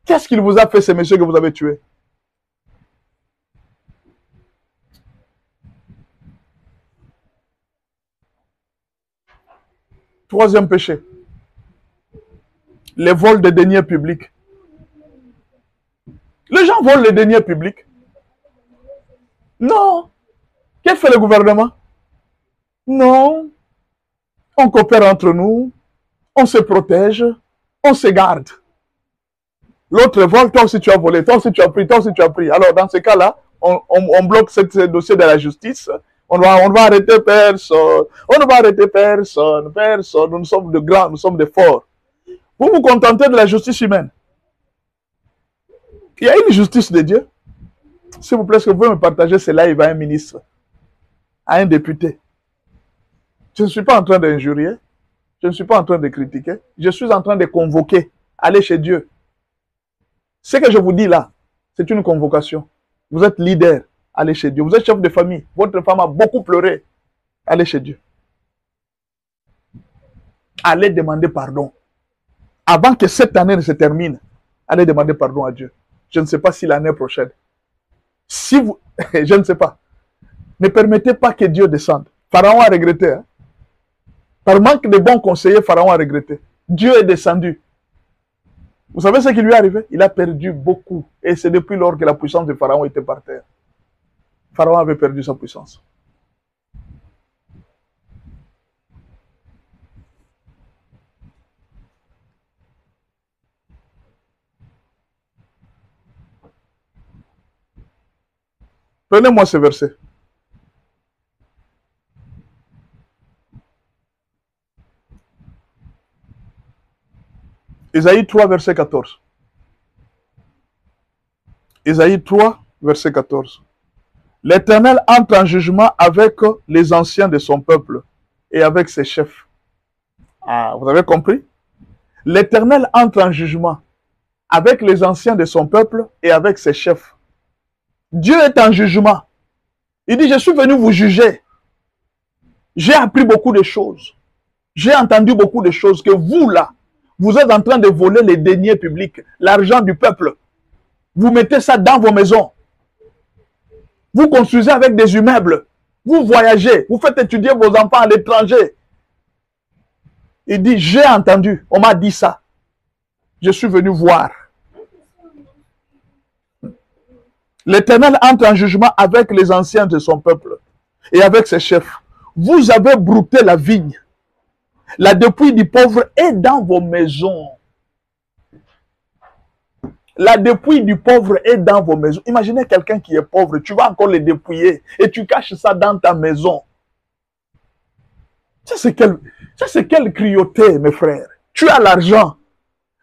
Qu'est-ce qu'il vous a fait, ces messieurs que vous avez tués? Troisième péché, les vols de deniers publics. Les gens volent les deniers publics. Non. Qu'est-ce que fait le gouvernement? Non. On coopère entre nous, on se protège, on se garde. L'autre vole, toi aussi tu as volé, toi aussi tu as pris, toi aussi tu as pris. Alors dans ce cas-là, on bloque ce dossier de la justice. On va arrêter personne. On ne va arrêter personne. Personne. Nous sommes de grands, nous sommes de forts. Vous vous contentez de la justice humaine. Il y a une justice de Dieu. S'il vous plaît, est-ce que vous pouvez me partager ce live à un ministre, à un député? Je ne suis pas en train d'injurier. Je ne suis pas en train de critiquer. Je suis en train de convoquer. Allez chez Dieu. Ce que je vous dis là, c'est une convocation. Vous êtes leader. Allez chez Dieu. Vous êtes chef de famille. Votre femme a beaucoup pleuré. Allez chez Dieu. Allez demander pardon. Avant que cette année ne se termine, allez demander pardon à Dieu. Je ne sais pas si l'année prochaine. Si vous... je ne sais pas. Ne permettez pas que Dieu descende. Pharaon a regretté. Hein? Par manque de bons conseillers, Pharaon a regretté. Dieu est descendu. Vous savez ce qui lui est arrivé? Il a perdu beaucoup. Et c'est depuis lors que la puissance de Pharaon était par terre. Pharaon avait perdu sa puissance. Prenez-moi ce verset. Ésaïe 3, verset 14. Ésaïe 3, verset 14. L'Éternel entre en jugement avec les anciens de son peuple et avec ses chefs. Ah, vous avez compris? L'Éternel entre en jugement avec les anciens de son peuple et avec ses chefs. Dieu est en jugement. Il dit, je suis venu vous juger. J'ai appris beaucoup de choses. J'ai entendu beaucoup de choses que vous, là, vous êtes en train de voler les deniers publics, l'argent du peuple. Vous mettez ça dans vos maisons. Vous construisez avec des immeubles. Vous voyagez. Vous faites étudier vos enfants à l'étranger. Il dit, j'ai entendu. On m'a dit ça. Je suis venu voir. L'Éternel entre en jugement avec les anciens de son peuple et avec ses chefs. Vous avez brouté la vigne. La dépouille du pauvre est dans vos maisons. La dépouille du pauvre est dans vos maisons. Imaginez quelqu'un qui est pauvre, tu vas encore le dépouiller et tu caches ça dans ta maison. Ça c'est quelle cruauté, mes frères. Tu as l'argent,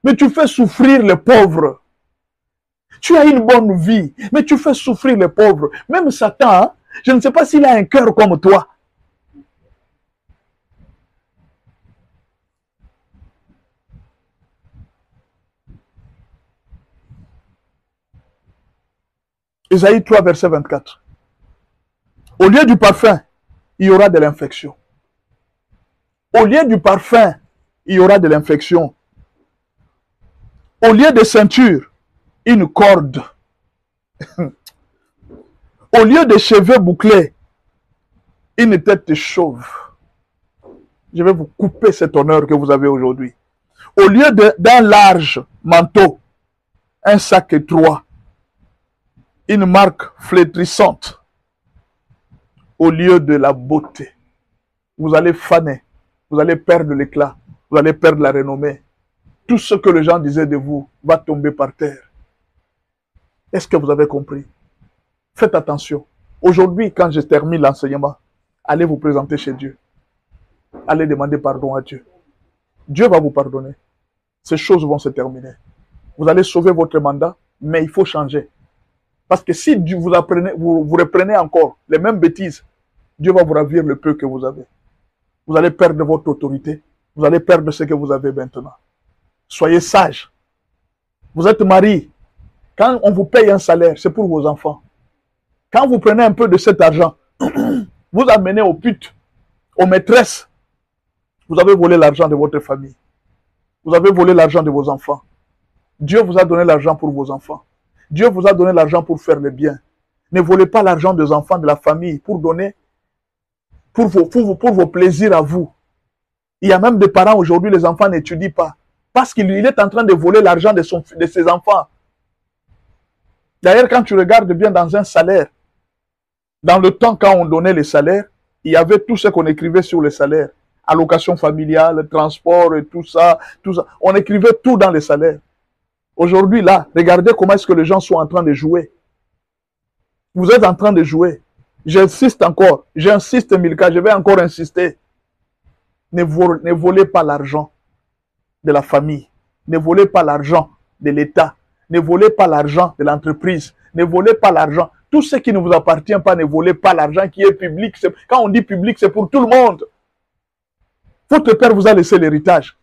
mais tu fais souffrir les pauvres. Tu as une bonne vie, mais tu fais souffrir les pauvres. Même Satan, hein, je ne sais pas s'il a un cœur comme toi. Ésaïe 3, verset 24. Au lieu du parfum, il y aura de l'infection. Au lieu du parfum, il y aura de l'infection. Au lieu de ceinture, une corde. Au lieu de cheveux bouclés, une tête chauve. Je vais vous couper cet honneur que vous avez aujourd'hui. Au lieu d'un large manteau, un sac étroit, une marque flétrissante. Au lieu de la beauté, vous allez faner, vous allez perdre l'éclat, vous allez perdre la renommée. Tout ce que les gens disaient de vous va tomber par terre. Est-ce que vous avez compris? Faites attention. Aujourd'hui, quand je termine l'enseignement, allez vous présenter chez Dieu. Allez demander pardon à Dieu. Dieu va vous pardonner. Ces choses vont se terminer. Vous allez sauver votre mandat, mais il faut changer. Parce que si vous reprenez encore les mêmes bêtises, Dieu va vous ravir le peu que vous avez. Vous allez perdre votre autorité. Vous allez perdre ce que vous avez maintenant. Soyez sages. Vous êtes marié. Quand on vous paye un salaire, c'est pour vos enfants. Quand vous prenez un peu de cet argent, vous amenez aux putes, aux maîtresses, vous avez volé l'argent de votre famille. Vous avez volé l'argent de vos enfants. Dieu vous a donné l'argent pour vos enfants. Dieu vous a donné l'argent pour faire le bien. Ne volez pas l'argent des enfants, de la famille, pour donner, pour vos plaisirs à vous. Il y a même des parents aujourd'hui, les enfants n'étudient pas. Parce qu'il est en train de voler l'argent de ses enfants. D'ailleurs, quand tu regardes bien dans un salaire, dans le temps quand on donnait les salaires, il y avait tout ce qu'on écrivait sur les salaires. Allocation familiale, transport et tout ça, tout ça. On écrivait tout dans les salaires. Aujourd'hui, là, regardez comment est-ce que les gens sont en train de jouer. Vous êtes en train de jouer. J'insiste encore. J'insiste, Milka. Je vais encore insister. Ne volez pas l'argent de la famille. Ne volez pas l'argent de l'État. Ne volez pas l'argent de l'entreprise. Ne volez pas l'argent. Tout ce qui ne vous appartient pas, ne volez pas l'argent qui est public. Quand on dit public, c'est pour tout le monde. Votre père vous a laissé l'héritage.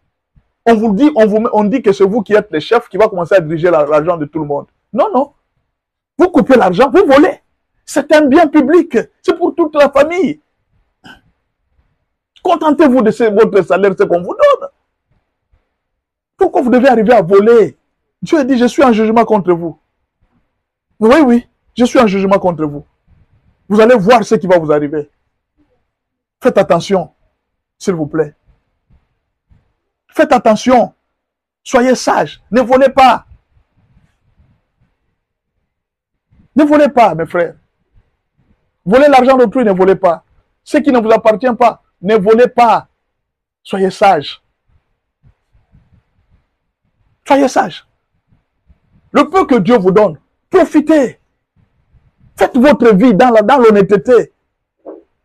On vous dit, on dit que c'est vous qui êtes le chef qui va commencer à diriger l'argent de tout le monde. Non, non. Vous coupez l'argent, vous volez. C'est un bien public. C'est pour toute la famille. Contentez-vous de votre salaire, ce qu'on vous donne. Pourquoi vous devez arriver à voler? Dieu a dit, je suis en jugement contre vous. Oui, oui, je suis en jugement contre vous. Vous allez voir ce qui va vous arriver. Faites attention, s'il vous plaît. Faites attention. Soyez sages. Ne volez pas. Ne volez pas, mes frères. Volez l'argent d'autrui, ne volez pas. Ce qui ne vous appartient pas, ne volez pas. Soyez sages. Soyez sages. Le peu que Dieu vous donne, profitez. Faites votre vie dans l'honnêteté.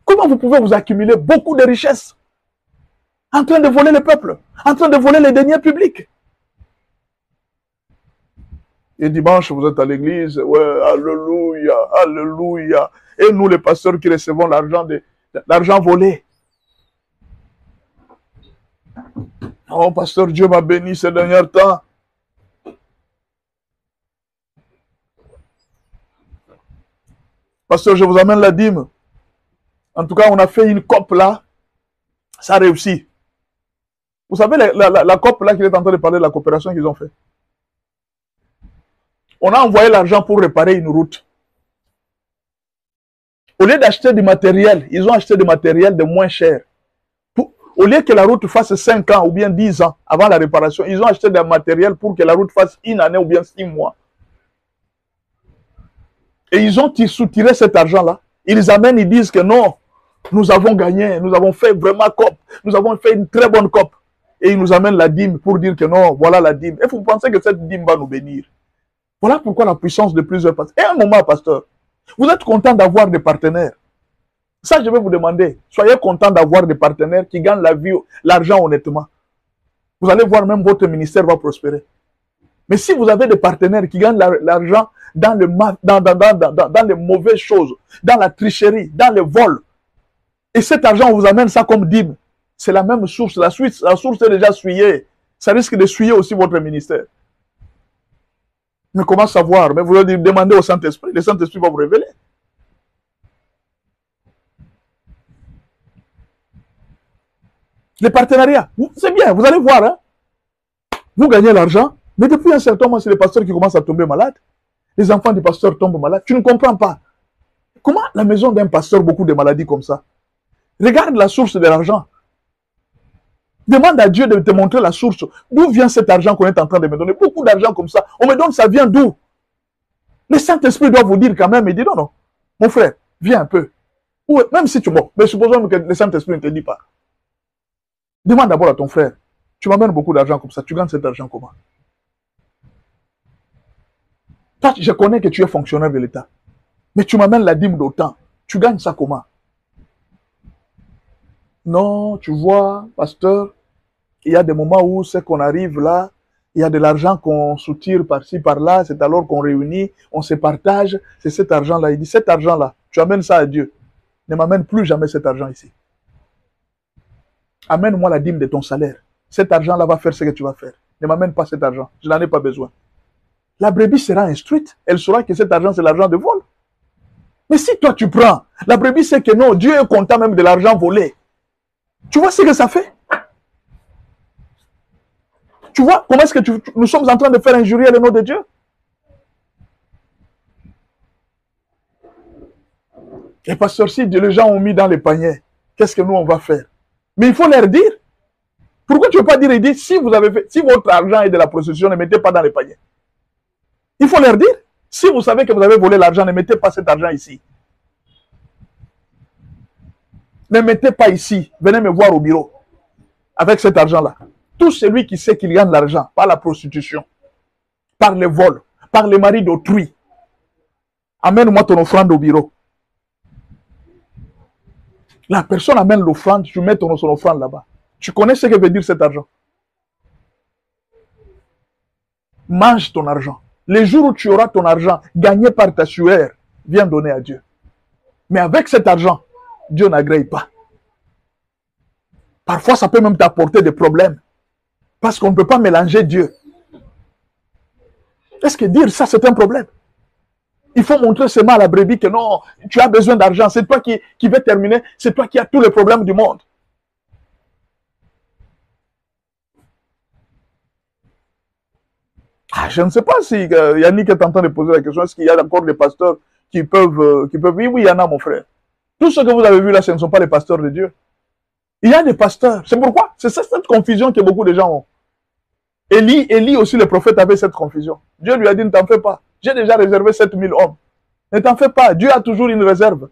Comment vous pouvez vous accumuler beaucoup de richesses en train de voler le peuple, en train de voler les deniers publics? Et dimanche, vous êtes à l'église, ouais, alléluia, alléluia. Et nous, les pasteurs qui recevons l'argent volé. Oh, pasteur, Dieu m'a béni ces derniers temps. Pasteur, je vous amène la dîme. En tout cas, on a fait une COP là. Ça a réussi. Vous savez, la COP là qu'il est en train de parler de la coopération qu'ils ont fait. On a envoyé l'argent pour réparer une route. Au lieu d'acheter du matériel, ils ont acheté du matériel de moins cher. Au lieu que la route fasse 5 ans ou bien 10 ans avant la réparation, ils ont acheté du matériel pour que la route fasse 1 année ou bien 6 mois. Et ils ont soutiré cet argent-là. Ils amènent, ils disent que non, nous avons gagné, nous avons fait vraiment COP, nous avons fait une très bonne COP. Et ils nous amènent la dîme pour dire que non, voilà la dîme. Et vous pensez que cette dîme va nous bénir. Voilà pourquoi la puissance de plusieurs pasteurs. Et un moment, pasteur, vous êtes content d'avoir des partenaires. Ça, je vais vous demander, soyez content d'avoir des partenaires qui gagnent la vie, l'argent honnêtement. Vous allez voir, même votre ministère va prospérer. Mais si vous avez des partenaires qui gagnent l'argent dans les mauvaises choses, dans la tricherie, dans les vols, et cet argent, on vous amène ça comme dîme, c'est la même source. La source est déjà souillée. Ça risque de souiller aussi votre ministère. Mais comment savoir? Mais vous allez demander au Saint-Esprit. Le Saint-Esprit va vous révéler. Les partenariats, c'est bien, vous allez voir. Hein? Vous gagnez l'argent, mais depuis un certain moment, c'est les pasteurs qui commencent à tomber malades. Les enfants du pasteur tombent malades. Tu ne comprends pas. Comment la maison d'un pasteur, beaucoup de maladies comme ça? Regarde la source de l'argent. Demande à Dieu de te montrer la source. D'où vient cet argent qu'on est en train de me donner? Beaucoup d'argent comme ça. On me donne, ça vient d'où? Le Saint-Esprit doit vous dire quand même, il dit non, non. Mon frère, viens un peu. Ou même si tu mens, mais supposons que le Saint-Esprit ne te dit pas. Demande d'abord à ton frère. Tu m'amènes beaucoup d'argent comme ça. Tu gagnes cet argent comment? Toi, je connais que tu es fonctionnaire de l'État. Mais tu m'amènes la dîme d'autant. Tu gagnes ça comment? Non, tu vois, pasteur, il y a des moments où c'est qu'on arrive là, il y a de l'argent qu'on soutire par-ci, par-là, c'est alors qu'on réunit, on se partage, c'est cet argent-là. Il dit, cet argent-là, tu amènes ça à Dieu. Ne m'amène plus jamais cet argent ici. Amène-moi la dîme de ton salaire. Cet argent-là va faire ce que tu vas faire. Ne m'amène pas cet argent, je n'en ai pas besoin. La brebis sera instruite, elle saura que cet argent, c'est l'argent de vol. Mais si toi, tu prends, la brebis sait que non, Dieu est content même de l'argent volé. Tu vois ce que ça fait? Tu vois comment est-ce que nous sommes en train de faire injurier le nom de Dieu? Et pasteur, si les gens ont mis dans les paniers, qu'est-ce que nous on va faire? Mais il faut leur dire. Pourquoi tu ne veux pas dire, si vous avez fait, si votre argent est de la prostitution, ne mettez pas dans les paniers. Il faut leur dire. Si vous savez que vous avez volé l'argent, ne mettez pas cet argent ici. Ne mettez pas ici. Venez me voir au bureau avec cet argent-là. Tout celui qui sait qu'il gagne l'argent par la prostitution, par le vol, par le mari d'autrui, amène-moi ton offrande au bureau. La personne amène l'offrande, tu mets son offrande là-bas. Tu connais ce que veut dire cet argent? Mange ton argent. Les jours où tu auras ton argent gagné par ta sueur, viens donner à Dieu. Mais avec cet argent, Dieu n'agrée pas. Parfois, ça peut même t'apporter des problèmes. Parce qu'on ne peut pas mélanger Dieu. Est-ce que dire ça, c'est un problème? Il faut montrer seulement à la brebis que non, tu as besoin d'argent. C'est toi qui veux terminer. C'est toi qui as tous les problèmes du monde. Ah, je ne sais pas si Yannick est en train de poser la question. Est-ce qu'il y a encore des pasteurs qui peuvent... Oui, oui, il y en a, mon frère. Tout ce que vous avez vu là, ce ne sont pas les pasteurs de Dieu. Il y a des pasteurs. C'est pourquoi? C'est cette confusion que beaucoup de gens ont. Élie aussi, le prophète, avait cette confusion. Dieu lui a dit, ne t'en fais pas. J'ai déjà réservé 7000 hommes. Ne t'en fais pas. Dieu a toujours une réserve.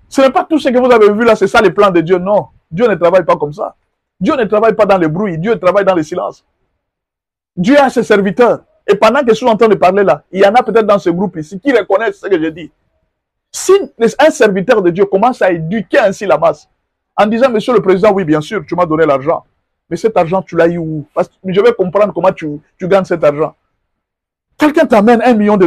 Ce n'est pas tout ce que vous avez vu là, c'est ça les plans de Dieu. Non. Dieu ne travaille pas comme ça. Dieu ne travaille pas dans le bruit. Dieu travaille dans le silence. Dieu a ses serviteurs. Et pendant que je suis en train de parler là, il y en a peut-être dans ce groupe ici qui reconnaissent ce que je dis. Si un serviteur de Dieu commence à éduquer ainsi la masse, en disant, monsieur le président, oui, bien sûr, tu m'as donné l'argent. Mais cet argent, tu l'as eu où? Parce que je vais comprendre comment tu gagnes cet argent. Quelqu'un t'amène $1 million.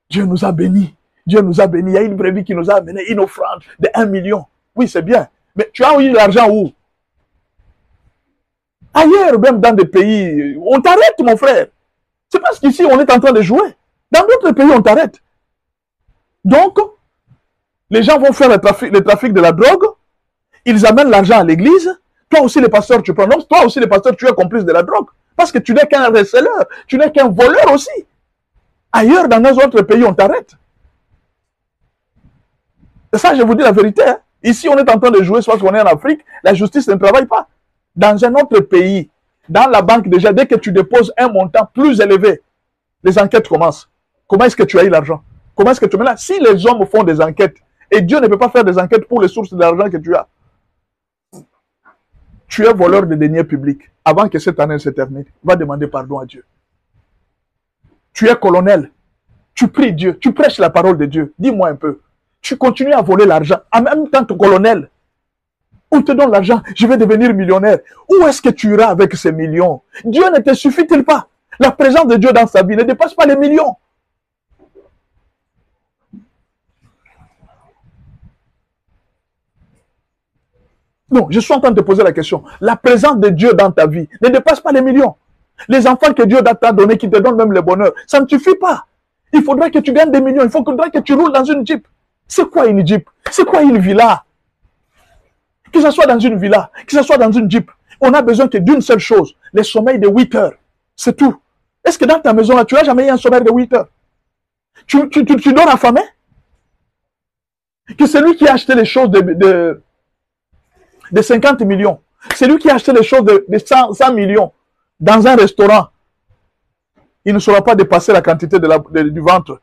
Dieu nous a bénis. Dieu nous a bénis. Il y a une brebis qui nous a amené une offrande de 1 million. Oui, c'est bien. Mais tu as eu l'argent où? Ailleurs, même dans des pays, on t'arrête, mon frère. C'est parce qu'ici, on est en train de jouer. Dans d'autres pays, on t'arrête. Donc, les gens vont faire le trafic de la drogue. Ils amènent l'argent à l'église. Toi aussi, les pasteurs, tu prends. Donc, toi aussi, les pasteurs, tu es complice de la drogue. Parce que tu n'es qu'un receleur. Tu n'es qu'un voleur aussi. Ailleurs, dans nos autres pays, on t'arrête. Et ça, je vous dis la vérité. Hein. Ici, on est en train de jouer, c'est parce qu'on est en Afrique. La justice ne travaille pas. Dans un autre pays, dans la banque déjà, dès que tu déposes un montant plus élevé, les enquêtes commencent. Comment est-ce que tu as eu l'argent? Comment est-ce que tu mets là? Si les hommes font des enquêtes, et Dieu ne peut pas faire des enquêtes pour les sources de l'argent que tu as, tu es voleur de deniers publics. Avant que cette année se termine, va demander pardon à Dieu. Tu es colonel. Tu pries Dieu. Tu prêches la parole de Dieu. Dis-moi un peu. Tu continues à voler l'argent. En même temps que colonel, on te donne l'argent. Je vais devenir millionnaire. Où est-ce que tu iras avec ces millions? Dieu ne te suffit-il pas? La présence de Dieu dans sa vie ne dépasse pas les millions. Non, je suis en train de te poser la question. La présence de Dieu dans ta vie ne dépasse pas les millions. Les enfants que Dieu t'a donnés, qui te donnent même le bonheur, ça ne suffit pas. Il faudrait que tu gagnes des millions. Il faudrait que tu roules dans une Jeep. C'est quoi une Jeep? C'est quoi une villa? Que ce soit dans une villa, que ce soit dans une Jeep, on a besoin que d'une seule chose, le sommeil de 8 heures. C'est tout. Est-ce que dans ta maison, là, tu n'as jamais eu un sommeil de 8 heures? Tu dors affamé? Que celui qui a acheté les choses de 50 millions, celui qui a acheté les choses de 100 millions dans un restaurant, il ne saura pas dépasser la quantité du ventre.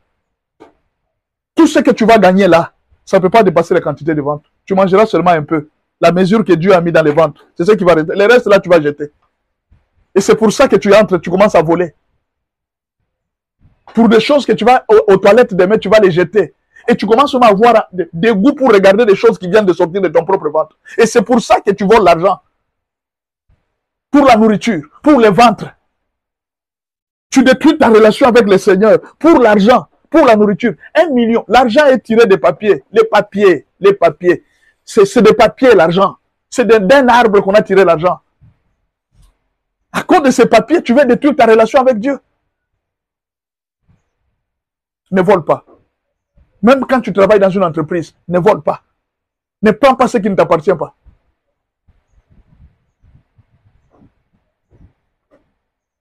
Tout ce que tu vas gagner là, ça ne peut pas dépasser la quantité de ventre. Tu mangeras seulement un peu. La mesure que Dieu a mis dans les ventres, c'est ce qui va rester. Le reste là, tu vas jeter. Et c'est pour ça que tu entres, tu commences à voler. Pour des choses que tu vas aux toilettes demain, tu vas les jeter. Et tu commences à avoir des goûts pour regarder des choses qui viennent de sortir de ton propre ventre. Et c'est pour ça que tu voles l'argent. Pour la nourriture, pour le ventre. Tu détruis ta relation avec le Seigneur pour l'argent, pour la nourriture. 1 million. L'argent est tiré des papiers. Les papiers. C'est des papiers, l'argent. C'est d'un arbre qu'on a tiré l'argent. À cause de ces papiers, tu veux détruire ta relation avec Dieu. Ne vole pas. Même quand tu travailles dans une entreprise, ne vole pas. Ne prends pas ce qui ne t'appartient pas.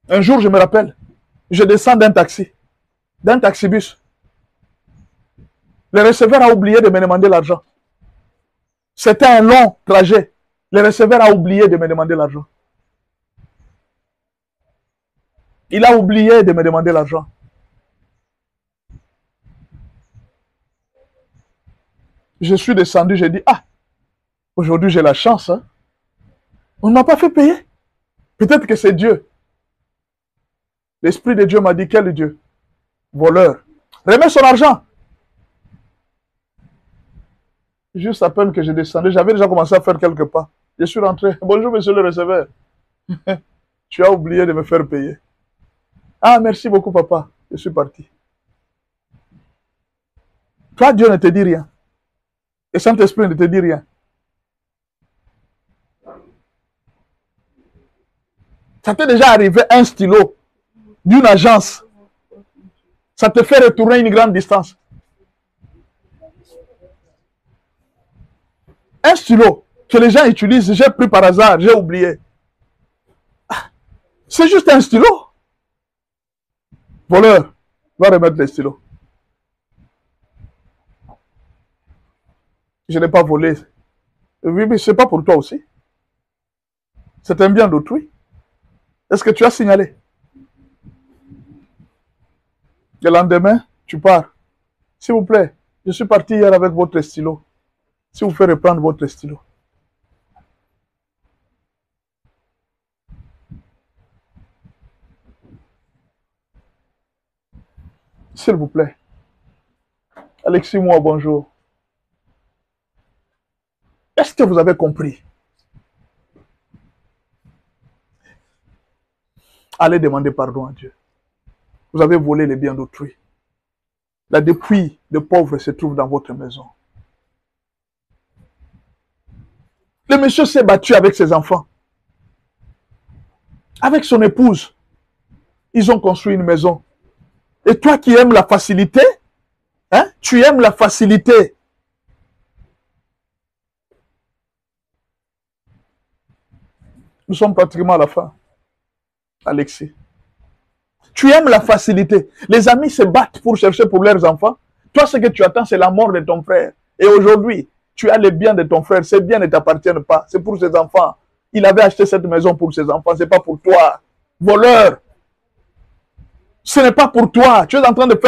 Un jour, je me rappelle, je descends d'un taxibus. Le receveur a oublié de me demander l'argent. C'était un long trajet. Le receveur a oublié de me demander l'argent. Il a oublié de me demander l'argent. Je suis descendu, j'ai dit, ah, aujourd'hui j'ai la chance. Hein. On ne m'a pas fait payer. Peut-être que c'est Dieu. L'Esprit de Dieu m'a dit, quel Dieu? Voleur. Remets son argent. Juste à peine que je descendais, j'avais déjà commencé à faire quelques pas. Je suis rentré. Bonjour, monsieur le receveur. Tu as oublié de me faire payer. Ah, merci beaucoup, papa. Je suis parti. Toi, Dieu ne te dit rien. Et Saint-Esprit ne te dit rien. Ça t'est déjà arrivé un stylo d'une agence. Ça te fait retourner une grande distance. Un stylo que les gens utilisent, j'ai pris par hasard, j'ai oublié. C'est juste un stylo. Voleur, va remettre les stylos. Je n'ai pas volé. Oui, mais ce n'est pas pour toi aussi. C'est un bien d'autrui. Est-ce que tu as signalé? Le lendemain, tu pars. S'il vous plaît, je suis parti hier avec votre stylo. Si vous faites reprendre votre stylo. S'il vous plaît. Alexis, moi, bonjour. Est-ce que vous avez compris? Allez demander pardon à Dieu. Vous avez volé les biens d'autrui. La dépouille de pauvres se trouve dans votre maison. Le monsieur s'est battu avec ses enfants. Avec son épouse. Ils ont construit une maison. Et toi qui aimes la facilité, hein, tu aimes la facilité. Nous sommes pratiquement à la fin. Alexis. Tu aimes la facilité. Les amis se battent pour chercher pour leurs enfants. Toi, ce que tu attends, c'est la mort de ton frère. Et aujourd'hui, tu as les biens de ton frère. Ces biens ne t'appartiennent pas. C'est pour ses enfants. Il avait acheté cette maison pour ses enfants. Ce n'est pas pour toi. Voleur. Ce n'est pas pour toi. Tu es en train de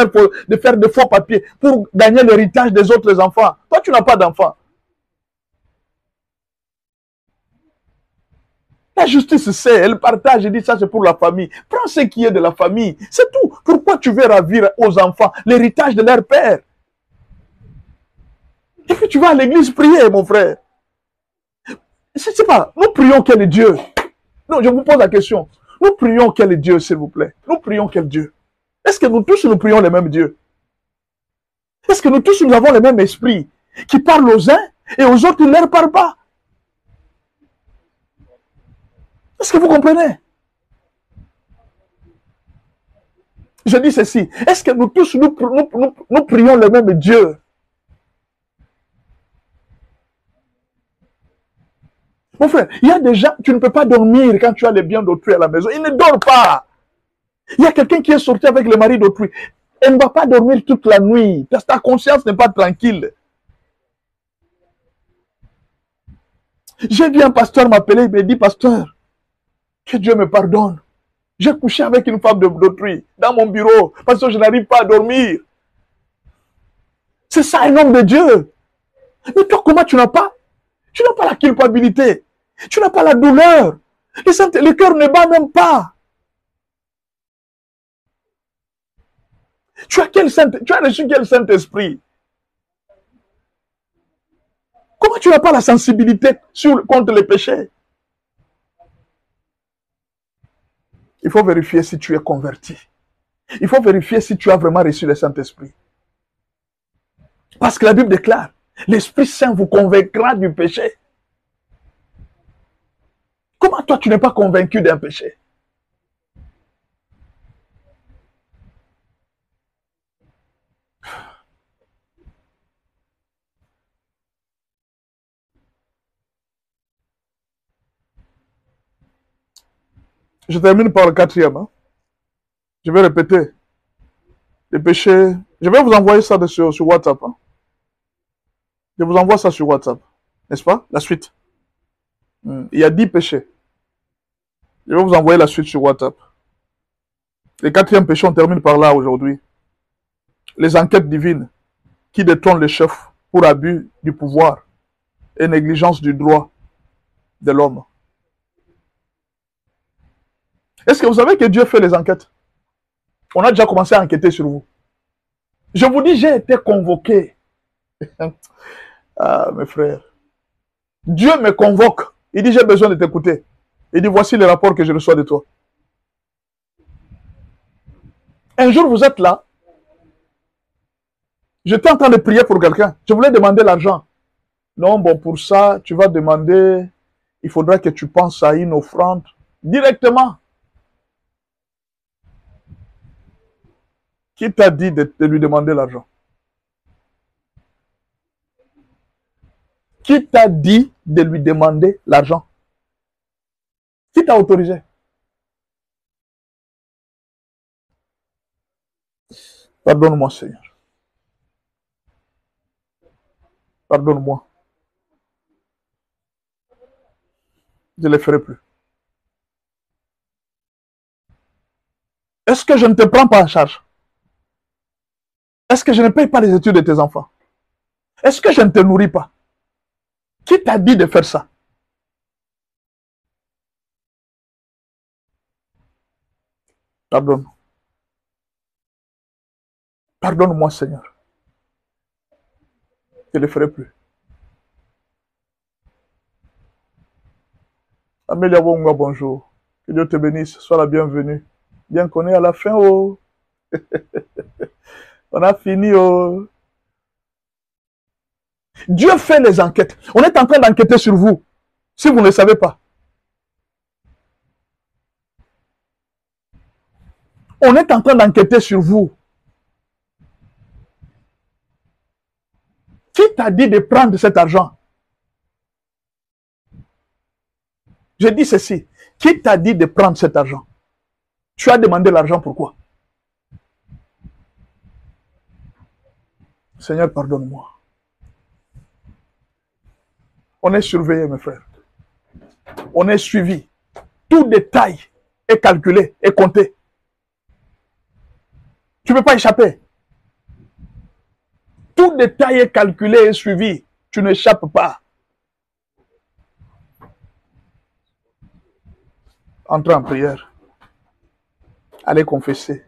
faire de faux papiers pour gagner l'héritage des autres enfants. Toi, tu n'as pas d'enfants. La justice sait, elle partage, elle dit ça c'est pour la famille. Prends ce qui est de la famille, c'est tout. Pourquoi tu veux ravir aux enfants l'héritage de leur père? Et puis tu vas à l'église prier, mon frère. Je ne sais pas, nous prions quel Dieu? Non, je vous pose la question. Nous prions quel Dieu, s'il vous plaît? Nous prions quel Dieu? Est-ce que nous tous nous prions le même Dieu? Est-ce que nous tous nous avons le même esprit qui parle aux uns et aux autres, il ne leur parle pas? Est-ce que vous comprenez? Je dis ceci. Est-ce que nous tous, nous prions le même Dieu? Mon frère, il y a des gens, tu ne peux pas dormir quand tu as les biens d'autrui à la maison. Il ne dort pas. Il y a quelqu'un qui est sorti avec le mari d'autrui. Elle ne va pas dormir toute la nuit. Parce que ta conscience n'est pas tranquille. J'ai vu un pasteur m'appeler, il me dit, pasteur, que Dieu me pardonne. J'ai couché avec une femme d'autrui dans mon bureau parce que je n'arrive pas à dormir. C'est ça un homme de Dieu. Mais toi, comment tu n'as pas? Tu n'as pas la culpabilité. Tu n'as pas la douleur. Le cœur ne bat même pas. Tu as reçu quel Saint-Esprit? Comment tu n'as pas la sensibilité contre les péchés? Il faut vérifier si tu es converti. Il faut vérifier si tu as vraiment reçu le Saint-Esprit. Parce que la Bible déclare, l'Esprit Saint vous convaincra du péché. Comment toi tu n'es pas convaincu d'un péché? Je termine par le quatrième. Hein. Je vais répéter. Les péchés. Je vais vous envoyer ça sur WhatsApp. Hein. Je vous envoie ça sur WhatsApp. N'est-ce pas? La suite. Il y a 10 péchés. Je vais vous envoyer la suite sur WhatsApp. Les quatrièmes péchés, on termine par là aujourd'hui. Les enquêtes divines qui détrônent les chefs pour abus du pouvoir et négligence du droit de l'homme. Est-ce que vous savez que Dieu fait les enquêtes? On a déjà commencé à enquêter sur vous. Je vous dis, j'ai été convoqué. Ah, mes frères. Dieu me convoque. Il dit, j'ai besoin de t'écouter. Il dit, voici les rapports que je reçois de toi. Un jour, vous êtes là. J'étais en train de prier pour quelqu'un. Je voulais demander l'argent. Non, bon, pour ça, tu vas demander, il faudra que tu penses à une offrande directement. Qui t'a dit de lui demander l'argent? Qui t'a dit de lui demander l'argent? Qui t'a autorisé? Pardonne-moi, Seigneur. Pardonne-moi. Je ne le ferai plus. Est-ce que je ne te prends pas en charge? Est-ce que je ne paye pas les études de tes enfants? Est-ce que je ne te nourris pas? Qui t'a dit de faire ça? Pardonne. Pardonne-moi, Seigneur. Je ne le ferai plus. Amélia Wonga, bonjour. Que Dieu te bénisse. Sois la bienvenue. Bien qu'on est à la fin, oh. On a fini, oh. Dieu fait les enquêtes. On est en train d'enquêter sur vous. Si vous ne le savez pas. On est en train d'enquêter sur vous. Qui t'a dit de prendre cet argent? Je dis ceci. Qui t'a dit de prendre cet argent? Tu as demandé l'argent pourquoi? Seigneur, pardonne-moi. On est surveillé, mes frères. On est suivi. Tout détail est calculé, est compté. Tu ne peux pas échapper. Tout détail est calculé et suivi. Tu n'échappes pas. Entrez en prière. Allez confesser.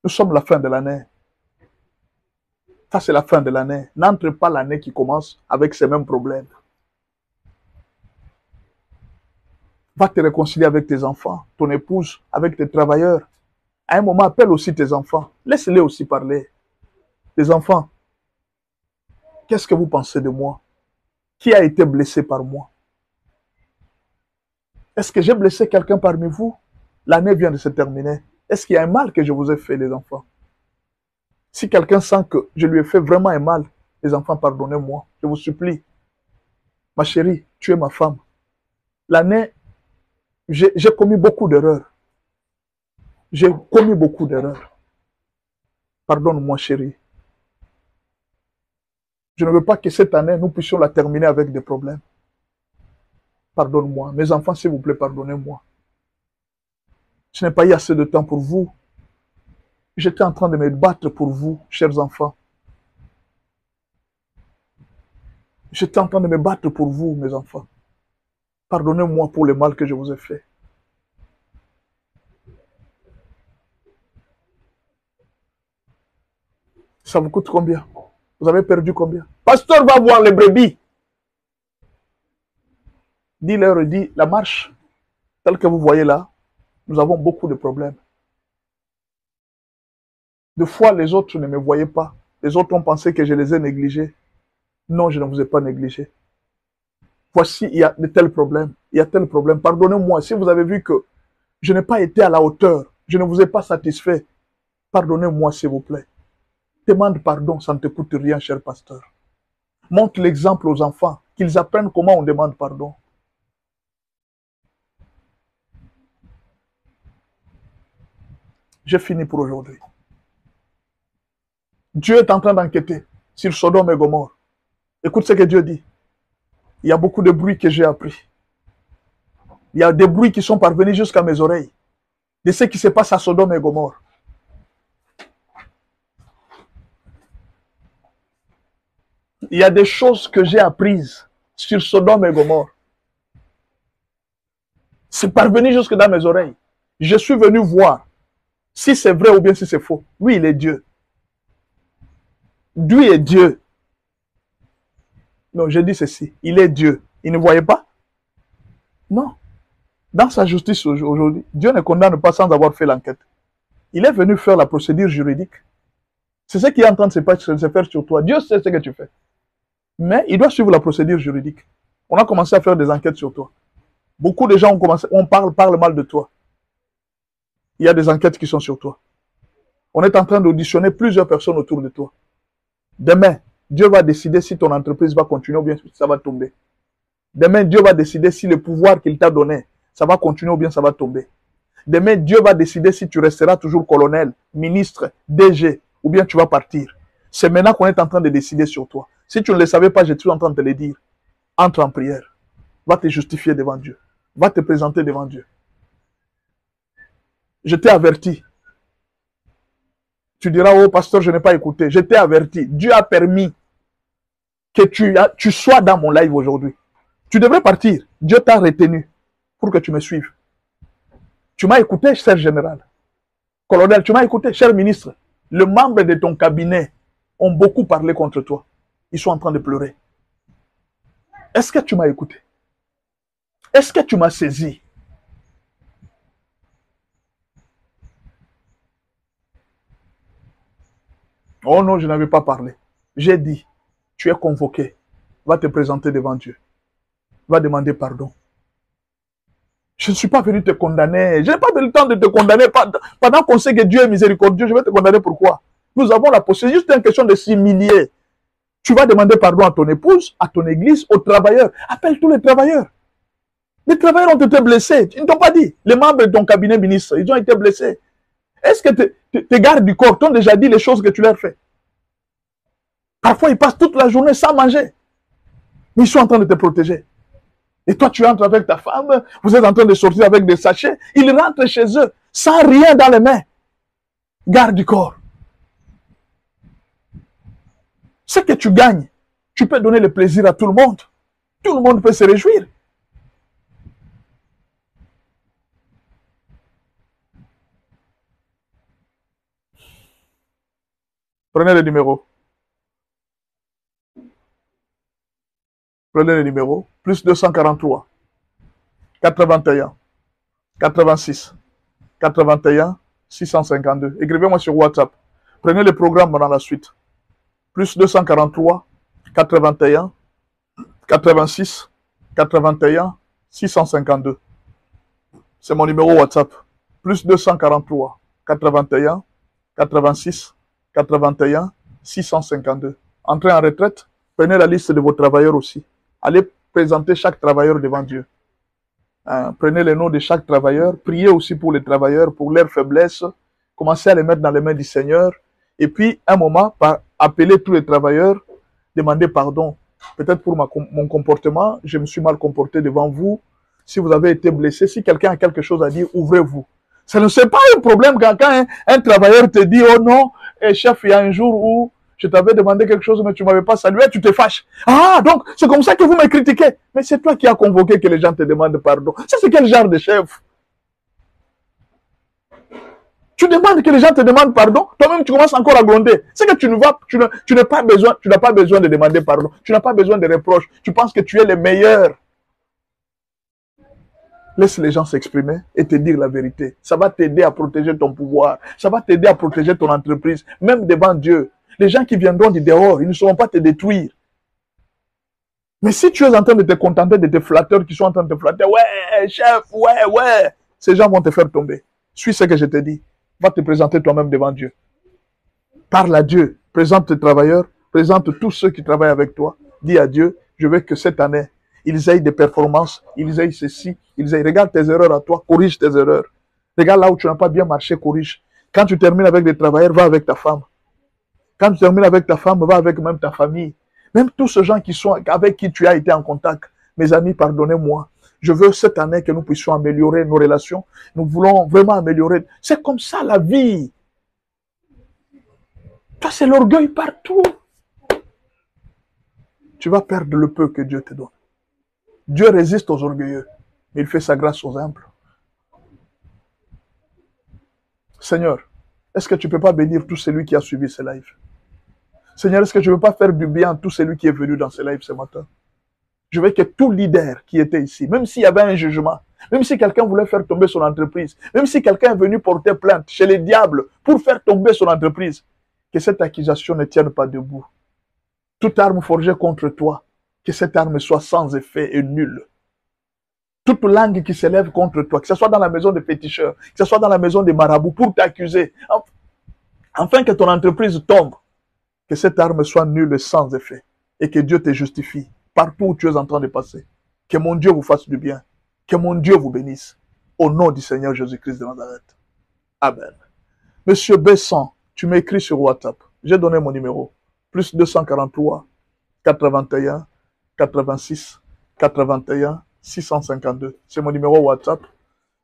Nous sommes à la fin de l'année. Ça, c'est la fin de l'année. N'entre pas l'année qui commence avec ces mêmes problèmes. Va te réconcilier avec tes enfants, ton épouse, avec tes travailleurs. À un moment, appelle aussi tes enfants. Laisse-les aussi parler. Les enfants, qu'est-ce que vous pensez de moi? Qui a été blessé par moi? Est-ce que j'ai blessé quelqu'un parmi vous? L'année vient de se terminer. Est-ce qu'il y a un mal que je vous ai fait, les enfants? Si quelqu'un sent que je lui ai fait vraiment un mal, les enfants, pardonnez-moi. Je vous supplie. Ma chérie, tu es ma femme. L'année, j'ai commis beaucoup d'erreurs. J'ai commis beaucoup d'erreurs. Pardonne-moi, chérie. Je ne veux pas que cette année, nous puissions la terminer avec des problèmes. Pardonne-moi. Mes enfants, s'il vous plaît, pardonnez-moi. Je n'ai pas eu assez de temps pour vous. J'étais en train de me battre pour vous, chers enfants. J'étais en train de me battre pour vous, mes enfants. Pardonnez-moi pour le mal que je vous ai fait. Ça vous coûte combien? Vous avez perdu combien? Pasteur va voir les brebis. Dis-leur, dit, la marche, telle que vous voyez là, nous avons beaucoup de problèmes. Des fois, les autres ne me voyaient pas. Les autres ont pensé que je les ai négligés. Non, je ne vous ai pas négligés. Voici, il y a de tels problèmes. Il y a tel problème. Pardonnez-moi, si vous avez vu que je n'ai pas été à la hauteur, je ne vous ai pas satisfait, pardonnez-moi, s'il vous plaît. Demande pardon, ça ne te coûte rien, cher pasteur. Montre l'exemple aux enfants, qu'ils apprennent comment on demande pardon. J'ai fini pour aujourd'hui. Dieu est en train d'enquêter sur Sodome et Gomorrhe. Écoute ce que Dieu dit. Il y a beaucoup de bruits que j'ai appris. Il y a des bruits qui sont parvenus jusqu'à mes oreilles de ce qui se passe à Sodome et Gomorrhe. Il y a des choses que j'ai apprises sur Sodome et Gomorrhe. C'est parvenu jusque dans mes oreilles. Je suis venu voir si c'est vrai ou bien si c'est faux. Lui, il est Dieu. Lui est Dieu. Non, je dis ceci. Il est Dieu. Il ne voyait pas? Non. Dans sa justice aujourd'hui, Dieu ne condamne pas sans avoir fait l'enquête. Il est venu faire la procédure juridique. C'est ce qui est en train de se faire sur toi. Dieu sait ce que tu fais. Mais il doit suivre la procédure juridique. On a commencé à faire des enquêtes sur toi. Beaucoup de gens parlent mal de toi. Il y a des enquêtes qui sont sur toi. On est en train d'auditionner plusieurs personnes autour de toi. Demain, Dieu va décider si ton entreprise va continuer ou bien si ça va tomber. Demain, Dieu va décider si le pouvoir qu'il t'a donné, ça va continuer ou bien ça va tomber. Demain, Dieu va décider si tu resteras toujours colonel, ministre, DG, ou bien tu vas partir. C'est maintenant qu'on est en train de décider sur toi. Si tu ne le savais pas, je suis en train de te le dire. Entre en prière. Va te justifier devant Dieu. Va te présenter devant Dieu. Je t'ai averti. Tu diras, oh pasteur, je n'ai pas écouté. Je t'ai averti. Dieu a permis que tu sois dans mon live aujourd'hui. Tu devrais partir. Dieu t'a retenu pour que tu me suives. Tu m'as écouté, cher général. Colonel, tu m'as écouté, cher ministre. Les membres de ton cabinet ont beaucoup parlé contre toi. Ils sont en train de pleurer. Est-ce que tu m'as écouté? Est-ce que tu m'as saisi? Oh non, je n'avais pas parlé. J'ai dit, tu es convoqué. Va te présenter devant Dieu. Va demander pardon. Je ne suis pas venu te condamner. Je n'ai pas eu le temps de te condamner. Pendant qu'on sait que Dieu est miséricordieux, je vais te condamner pourquoi? Nous avons la possibilité. C'est juste une question de s'humilier. Tu vas demander pardon à ton épouse, à ton église, aux travailleurs. Appelle tous les travailleurs. Les travailleurs ont été blessés. Ils ne t'ont pas dit. Les membres de ton cabinet ministre, ils ont été blessés. Est-ce que tes gardes du corps t'ont déjà dit les choses que tu leur fais? Parfois, ils passent toute la journée sans manger. Mais ils sont en train de te protéger. Et toi, tu entres avec ta femme, vous êtes en train de sortir avec des sachets. Ils rentrent chez eux, sans rien dans les mains. Garde du corps. Ce que tu gagnes, tu peux donner le plaisir à tout le monde. Tout le monde peut se réjouir. Prenez le numéro. Prenez le numéro. Plus 243, 81, 86, 81, 652. Écrivez-moi sur WhatsApp. Prenez le programme dans la suite. Plus 243, 81, 86, 81, 652. C'est mon numéro WhatsApp. Plus 243, 81, 86, 81, 652. Entrez en retraite, prenez la liste de vos travailleurs aussi. Allez présenter chaque travailleur devant Dieu. Prenez les noms de chaque travailleur. Priez aussi pour les travailleurs, pour leurs faiblesses. Commencez à les mettre dans les mains du Seigneur. Et puis, un moment, appelez tous les travailleurs, demandez pardon. Peut-être pour mon comportement, je me suis mal comporté devant vous. Si vous avez été blessé, si quelqu'un a quelque chose à dire, ouvrez-vous. Ça ne c'est pas un problème quand un travailleur te dit, oh non, chef, il y a un jour où je t'avais demandé quelque chose, mais tu ne m'avais pas salué, tu te fâches. Ah, donc c'est comme ça que vous me critiquez. Mais c'est toi qui as convoqué que les gens te demandent pardon. Ça, c'est quel genre de chef? Tu demandes que les gens te demandent pardon, toi-même tu commences encore à gronder. C'est que tu n'as pas besoin de demander pardon. Tu n'as pas besoin de reproches. Tu penses que tu es le meilleur. Laisse les gens s'exprimer et te dire la vérité. Ça va t'aider à protéger ton pouvoir. Ça va t'aider à protéger ton entreprise, même devant Dieu. Les gens qui viendront du dehors, ils ne sauront pas te détruire. Mais si tu es en train de te contenter de tes flatteurs qui sont en train de te flatter, ouais, chef, ouais, ces gens vont te faire tomber. Suis ce que je te dis. Va te présenter toi-même devant Dieu. Parle à Dieu. Présente tes travailleurs. Présente tous ceux qui travaillent avec toi. Dis à Dieu, je veux que cette année, ils aient des performances, ils aient ceci, ils aient... Regarde tes erreurs à toi, corrige tes erreurs. Regarde là où tu n'as pas bien marché, corrige. Quand tu termines avec des travailleurs, va avec ta femme. Quand tu termines avec ta femme, va avec même ta famille. Même tous ces gens qui sont avec qui tu as été en contact. Mes amis, pardonnez-moi. Je veux cette année que nous puissions améliorer nos relations. Nous voulons vraiment améliorer. C'est comme ça la vie. Toi, c'est l'orgueil partout. Tu vas perdre le peu que Dieu te donne. Dieu résiste aux orgueilleux, mais il fait sa grâce aux humbles. Seigneur, est-ce que tu ne peux pas bénir tout celui qui a suivi ce live? Seigneur, est-ce que tu ne peux pas faire du bien à tout celui qui est venu dans ce live ce matin? Je veux que tout leader qui était ici, même s'il y avait un jugement, même si quelqu'un voulait faire tomber son entreprise, même si quelqu'un est venu porter plainte chez les diables pour faire tomber son entreprise, que cette accusation ne tienne pas debout. Toute arme forgée contre toi, que cette arme soit sans effet et nulle. Toute langue qui s'élève contre toi, que ce soit dans la maison des féticheurs, que ce soit dans la maison des marabouts, pour t'accuser, afin que ton entreprise tombe, que cette arme soit nulle et sans effet, et que Dieu te justifie partout où tu es en train de passer. Que mon Dieu vous fasse du bien, que mon Dieu vous bénisse, au nom du Seigneur Jésus-Christ de Nazareth. Amen. Monsieur Besson, tu m'écris sur WhatsApp, j'ai donné mon numéro, plus 243 81 86 81 652. C'est mon numéro WhatsApp.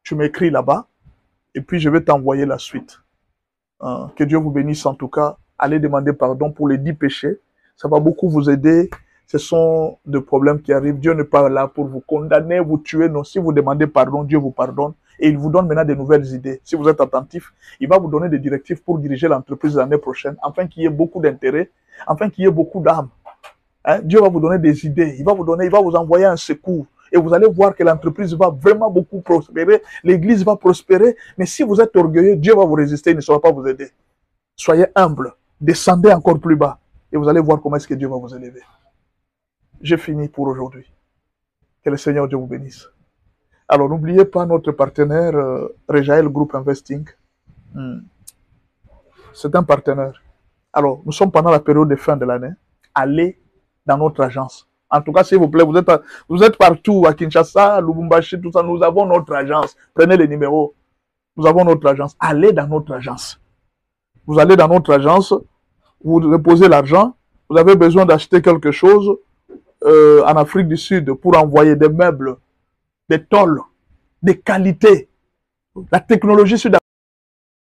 Tu m'écris là-bas et puis je vais t'envoyer la suite. Que Dieu vous bénisse en tout cas. Allez demander pardon pour les 10 péchés. Ça va beaucoup vous aider. Ce sont des problèmes qui arrivent. Dieu n'est pas là pour vous condamner, vous tuer. Non, si vous demandez pardon, Dieu vous pardonne. Et il vous donne maintenant de nouvelles idées. Si vous êtes attentif, il va vous donner des directives pour diriger l'entreprise l'année prochaine, afin qu'il y ait beaucoup d'intérêt, afin qu'il y ait beaucoup d'âmes. Hein? Dieu va vous donner des idées. Il va vous envoyer un secours. Et vous allez voir que l'entreprise va vraiment beaucoup prospérer. L'église va prospérer. Mais si vous êtes orgueilleux, Dieu va vous résister. Il ne saura pas vous aider. Soyez humble. Descendez encore plus bas. Et vous allez voir comment est-ce que Dieu va vous élever. J'ai fini pour aujourd'hui. Que le Seigneur Dieu vous bénisse. Alors, n'oubliez pas notre partenaire, Rejael Group Investing. C'est un partenaire. Alors, nous sommes pendant la période de fin de l'année. Allez dans notre agence. En tout cas, s'il vous plaît, vous êtes partout, à Kinshasa, à Lubumbashi, tout ça. Nous avons notre agence. Prenez les numéros. Nous avons notre agence. Allez dans notre agence. Vous allez dans notre agence, vous déposez l'argent. Vous avez besoin d'acheter quelque chose en Afrique du Sud pour envoyer des meubles, des tôles, des qualités. La technologie sud